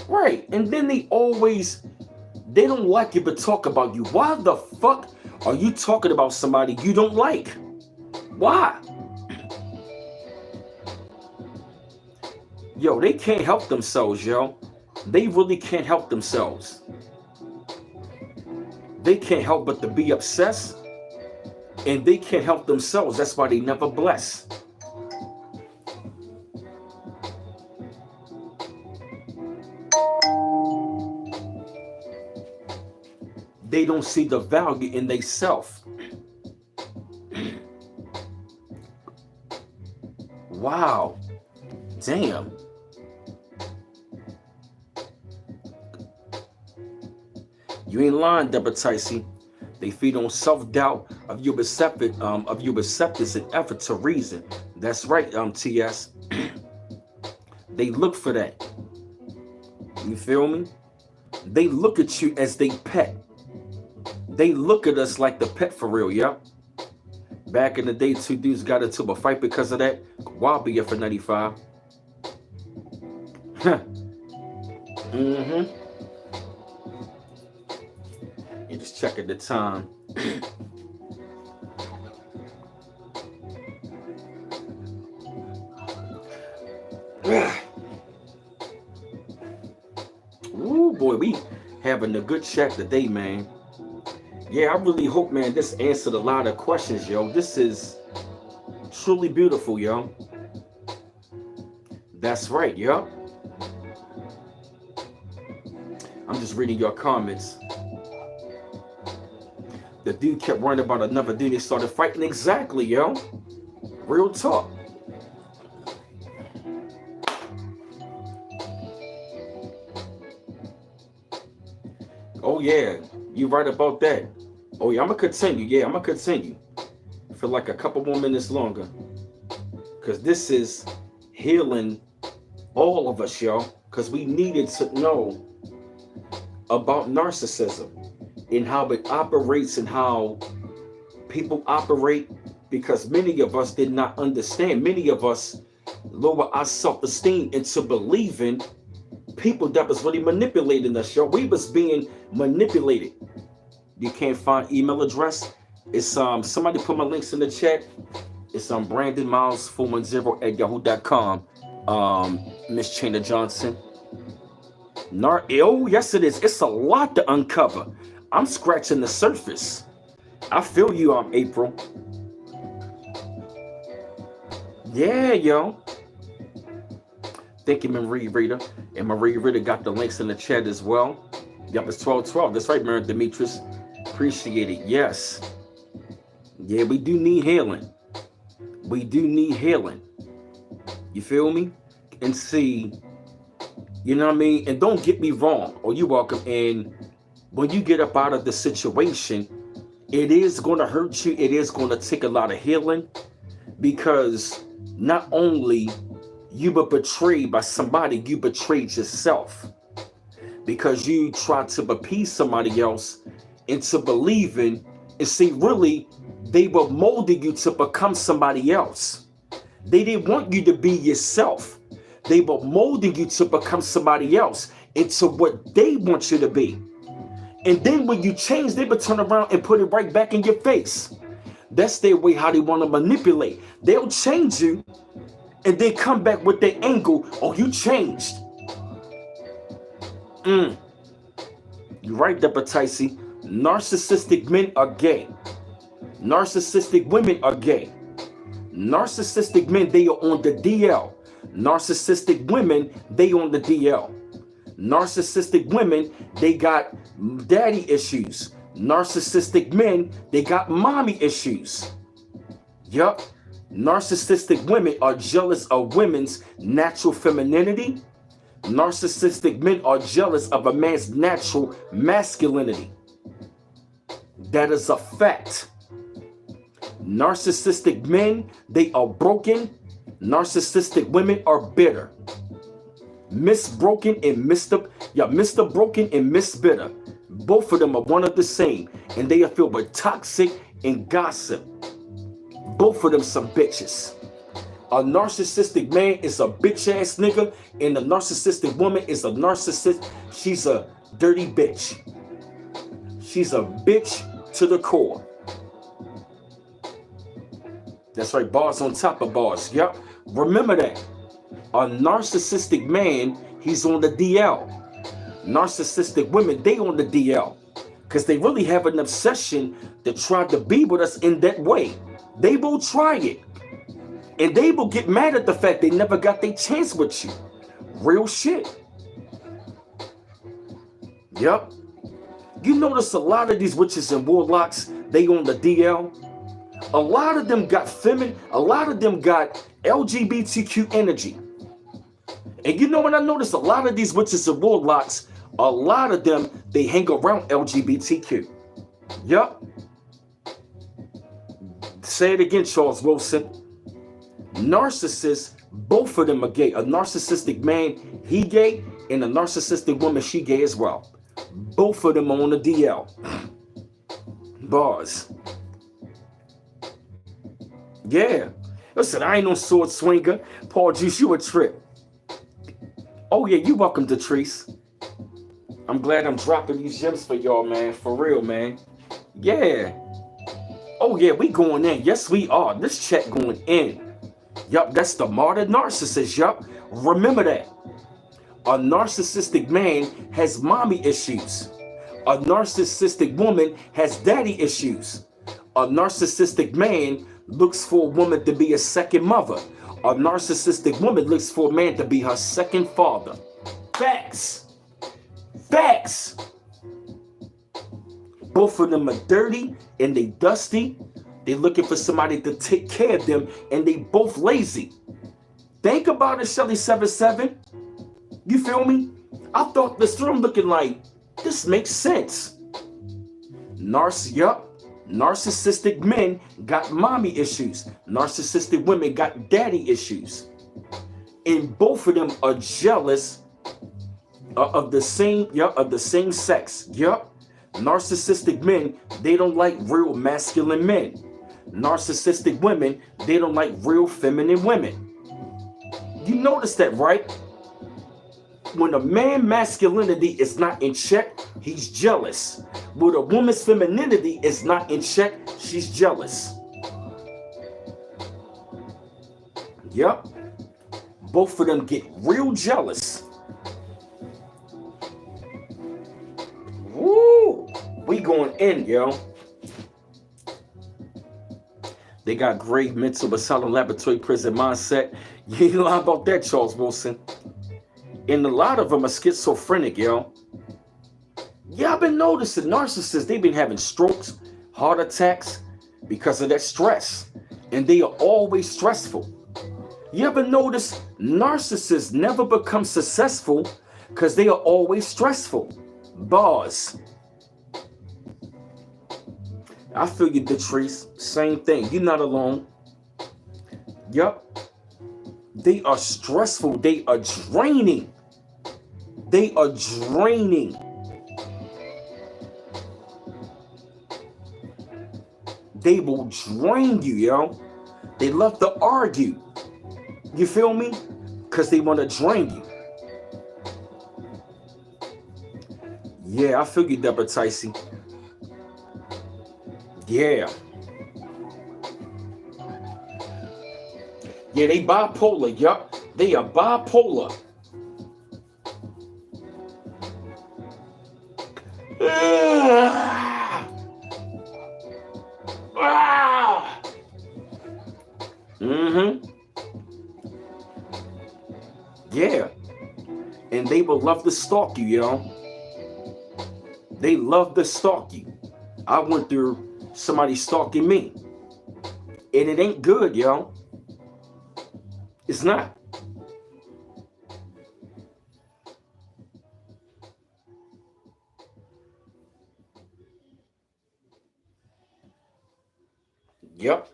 Right, and then they don't like you but talk about you. Why the fuck are you talking about somebody you don't like? Why? Yo, they can't help themselves, yo. They really can't help themselves. They can't help but to be obsessed, and they can't help themselves. That's why they never bless. They don't see the value in they self. Wow. Damn. You ain't lying, Deborah Tyson. They feed on self-doubt of your acceptance and effort to reason. That's right, TS. They look for that. You feel me? They look at you as they pet. They look at us like the pet for real, yeah? Back in the day, two dudes got into a fight because of that. Wild BF for 95. Mm-hmm. You just checking the time. Ooh, boy, we having a good chat today, man. Yeah, I really hope, man, this answered a lot of questions, yo. This is truly beautiful, yo. That's right, yo. I'm just reading your comments. The dude kept worrying about another dude. They started fighting. Exactly, yo. Real talk. Oh, yeah. You right about that. Oh, yeah, I'm going to continue. Yeah, I'm going to continue for like a couple more minutes longer. Because this is healing all of us, yo. Because we needed to know about narcissism and how it operates and how people operate. Because many of us did not understand. Many of us lower our self-esteem into believing people that was really manipulating us, yo. We was being manipulated. You can't find email address. It's somebody put my links in the chat. It's Brandon Miles 410@yahoo.com. Miss Chana Johnson. Oh, yes it is. It's a lot to uncover. I'm scratching the surface. I feel you, April. Yeah, yo. Thank you, Marie Rita. And Marie Rita got the links in the chat as well. Yep, it's 12:12. That's right, Mary Demetrius. Appreciate it. Yes. Yeah, we do need healing. We do need healing. You feel me? And see, you know what I mean? And don't get me wrong. Oh, you're welcome. And when you get up out of the situation, it is going to hurt you. It is going to take a lot of healing. Because not only you were betrayed by somebody, you betrayed yourself. Because you tried to appease somebody else into believing, and see, really, they were molding you to become somebody else. They didn't want you to be yourself. They were molding you to become somebody else into what they want you to be. And then when you change, they would turn around and put it right back in your face. That's their way how they want to manipulate. They'll change you, and then come back with their angle, oh, you changed. You're right, Deborah Ticey. Narcissistic men are gay. Narcissistic women are gay. Narcissistic men, they are on the DL. Narcissistic women, they on the DL. Narcissistic women, they got daddy issues. Narcissistic men, they got mommy issues. Yup. Narcissistic women are jealous of women's natural femininity. Narcissistic men are jealous of a man's natural masculinity. That is a fact. Narcissistic men, they are broken. Narcissistic women are bitter. Miss Broken and Mr. Broken and Miss Bitter. Both of them are one of the same, and they are filled with toxic and gossip. Both of them some bitches. A narcissistic man is a bitch ass nigga, and a narcissistic woman is a narcissist. She's a dirty bitch. She's a bitch to the core. That's right, bars on top of bars. Yep. Remember that. A narcissistic man, he's on the DL. Narcissistic women, they on the DL. Because they really have an obsession to try to be with us in that way. They will try it. And they will get mad at the fact they never got their chance with you. Real shit. Yep. You notice a lot of these witches and warlocks, they on the DL. A lot of them got a lot of them got LGBTQ energy. And you know what I noticed? A lot of these witches and warlocks, a lot of them, they hang around LGBTQ. Yup. Say it again, Charles Wilson. Narcissists, both of them are gay. A narcissistic man, he gay, and a narcissistic woman, she gay as well. Both of them are on the DL. Bars. Yeah. Listen, I ain't no sword swinger. Paul Juice, you a trip. Oh yeah, you welcome, Detrice. I'm glad I'm dropping these gems for y'all, man. For real, man. Yeah. Oh yeah, we going in. Yes, we are. This chat going in. Yup, that's the martyr narcissist. Yup. Remember that. A narcissistic man has mommy issues. A narcissistic woman has daddy issues. A narcissistic man looks for a woman to be a second mother. A narcissistic woman looks for a man to be her second father. Facts. Facts. Both of them are dirty and they dusty. They looking for somebody to take care of them, and they both lazy. Think about it, Shelly 77. You feel me? I thought this through, I'm looking like, this makes sense. Narcissistic men got mommy issues. Narcissistic women got daddy issues. And both of them are jealous of the same sex. Yup. Narcissistic men, they don't like real masculine men. Narcissistic women, they don't like real feminine women. You notice that, right? When a man's masculinity is not in check, he's jealous. When a woman's femininity is not in check, she's jealous. Yep. Both of them get real jealous. Woo! We going in, yo. They got great mental asylum laboratory prison mindset. You ain't lying about that, Charles Wilson. And a lot of them are schizophrenic, yo. Yeah, I've been noticing narcissists, they've been having strokes, heart attacks because of that stress. And they are always stressful. You ever notice narcissists never become successful because they are always stressful? Bars. I feel you, Detrice. Same thing. You're not alone. Yup. They are stressful. They are draining. They are draining. They will drain you, yo. They love to argue. You feel me? Because they want to drain you. Yeah, I feel you, Deborah Ticey. Yeah. Yeah, they bipolar. Yup, they are bipolar. Mm-hmm. Yeah. And they will love to stalk you, yo. They love to stalk you. I went through somebody stalking me. And it ain't good, yo. It's not. Yep.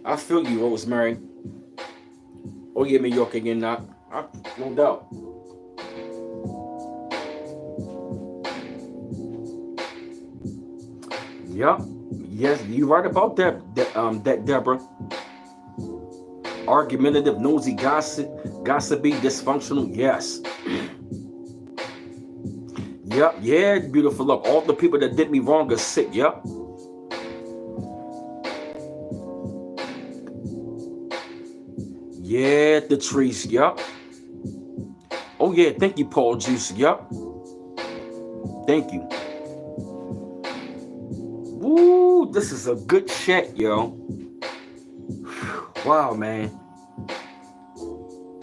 I feel you, Rosemary. Oh yeah, New York again, not. No doubt. Yep. Yes, you right about that Deborah. Argumentative, nosy, gossipy, dysfunctional. Yes. Yep. Yeah, beautiful love. All the people that did me wrong are sick. Yep. Yeah, the trees. Yep. Oh yeah, thank you, Paul Juice. Yep. Thank you. Woo, this is a good chat, yo. Wow, man.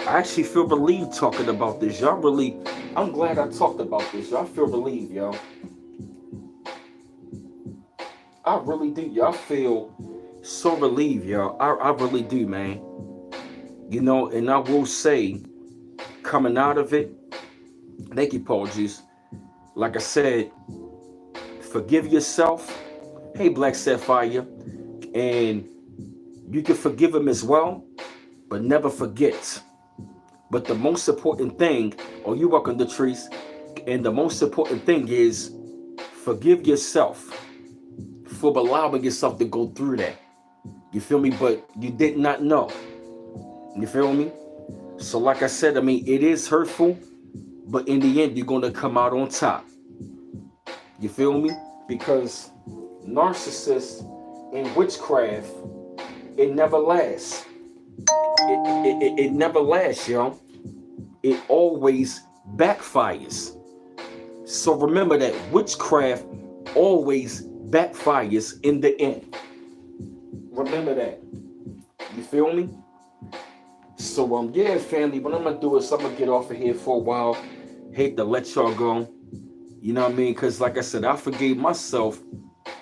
I actually feel relieved talking about this. Y'all really, I'm glad I talked about this. Y'all feel relieved, yo. I really do. Y'all feel so relieved, yo. I really do, man. You know, and I will say, coming out of it, thank you, Paul Juice. Like I said, forgive yourself. Hey, Black Sapphire. And you can forgive him as well, but never forget. But the most important thing, oh, you're welcome, Latrice. And the most important thing is forgive yourself for allowing yourself to go through that. You feel me? But you did not know. You feel me? So like I said, I mean, it is hurtful, but in the end, you're going to come out on top. You feel me? Because narcissists and witchcraft, it never lasts. It never lasts, yo. It always backfires. So remember that witchcraft always backfires in the end. Remember that. You feel me? So yeah, family, what I'm gonna do is I'm gonna get off of here for a while. Hate to let y'all go. You know what I mean? Because like I said, I forgave myself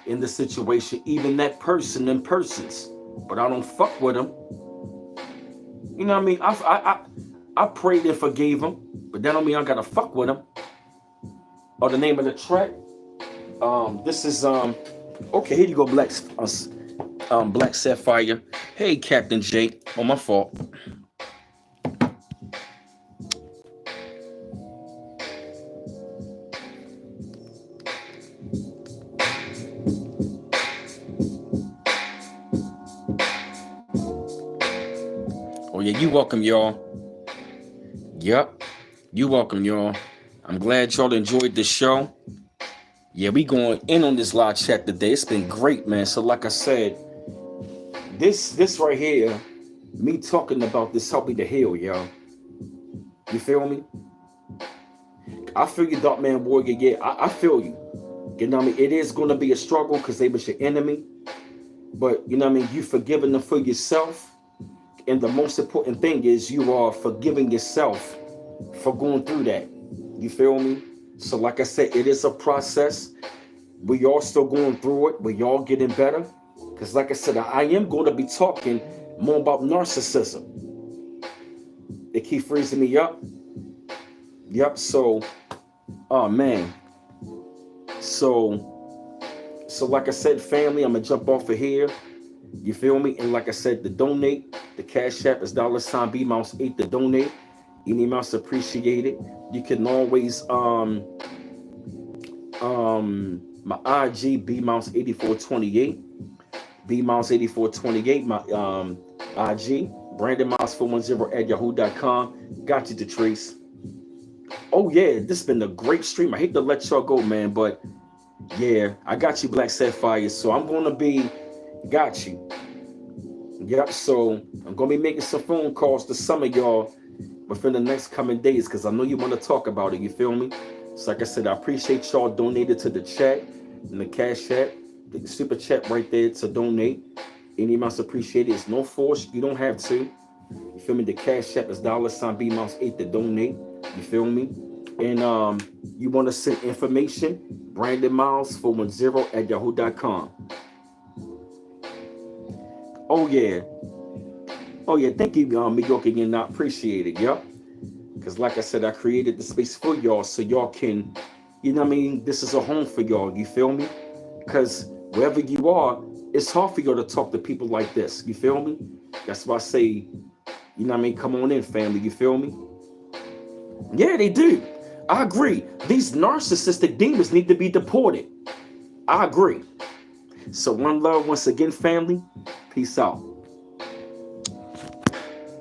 in the situation, even that person and persons. But I don't fuck with them. You know what I mean? I prayed and forgave him, but that don't mean I gotta fuck with him. Or the name of the track. This is okay, here you go, Black Sapphire. Hey, Captain Jake. Oh, my fault. Oh yeah, you welcome, y'all. Yep, you welcome, y'all. I'm glad y'all enjoyed the show. Yeah, we going in on this live chat today. It's been great, man. So like I said, this right here, me talking about this helped me to heal, y'all. You feel me? I feel you, Dark Man Warrior. Yeah, I feel you. You know what I mean? It is going to be a struggle because they was your enemy. But, you know what I mean? You forgiving them for yourself. And the most important thing is you are forgiving yourself for going through that. You feel me? So like I said, it is a process. We all still going through it. We all getting better. Because like I said, I am going to be talking more about narcissism. They keep freezing me up. Yep, so, oh man. So like I said, family, I'm going to jump off of here. You feel me? And like I said, to donate, the Cash App is $B-8 to donate. Any amounts appreciated. You can always my IG B-8428. B-8428, my IG. Brandon Mouse 410 at yahoo.com. Got you, Detrice. Oh yeah, this has been a great stream. I hate to let y'all go, man, but yeah, I got you, Black Sapphire. So I'm gonna be got you. Yep, so I'm gonna be making some phone calls to some of y'all within the next coming days because I know you want to talk about it. You feel me? So like I said, I appreciate y'all donated to the chat and the cash app, the super chat right there to donate. Any amounts appreciated. It's no force. You don't have to. You feel me? The cash app is $B-8 to donate. You feel me? And you want to send information, Brandon Miles 410 at yahoo.com. Oh yeah. Oh yeah, thank you, New York again. I appreciate it. Yep. Because like I said, I created the space for y'all so y'all can, you know what I mean? This is a home for y'all. You feel me? Because wherever you are, it's hard for y'all to talk to people like this. You feel me? That's why I say, you know what I mean? Come on in, family. You feel me? Yeah, they do. I agree. These narcissistic demons need to be deported. I agree. So one love once again, family. Peace out.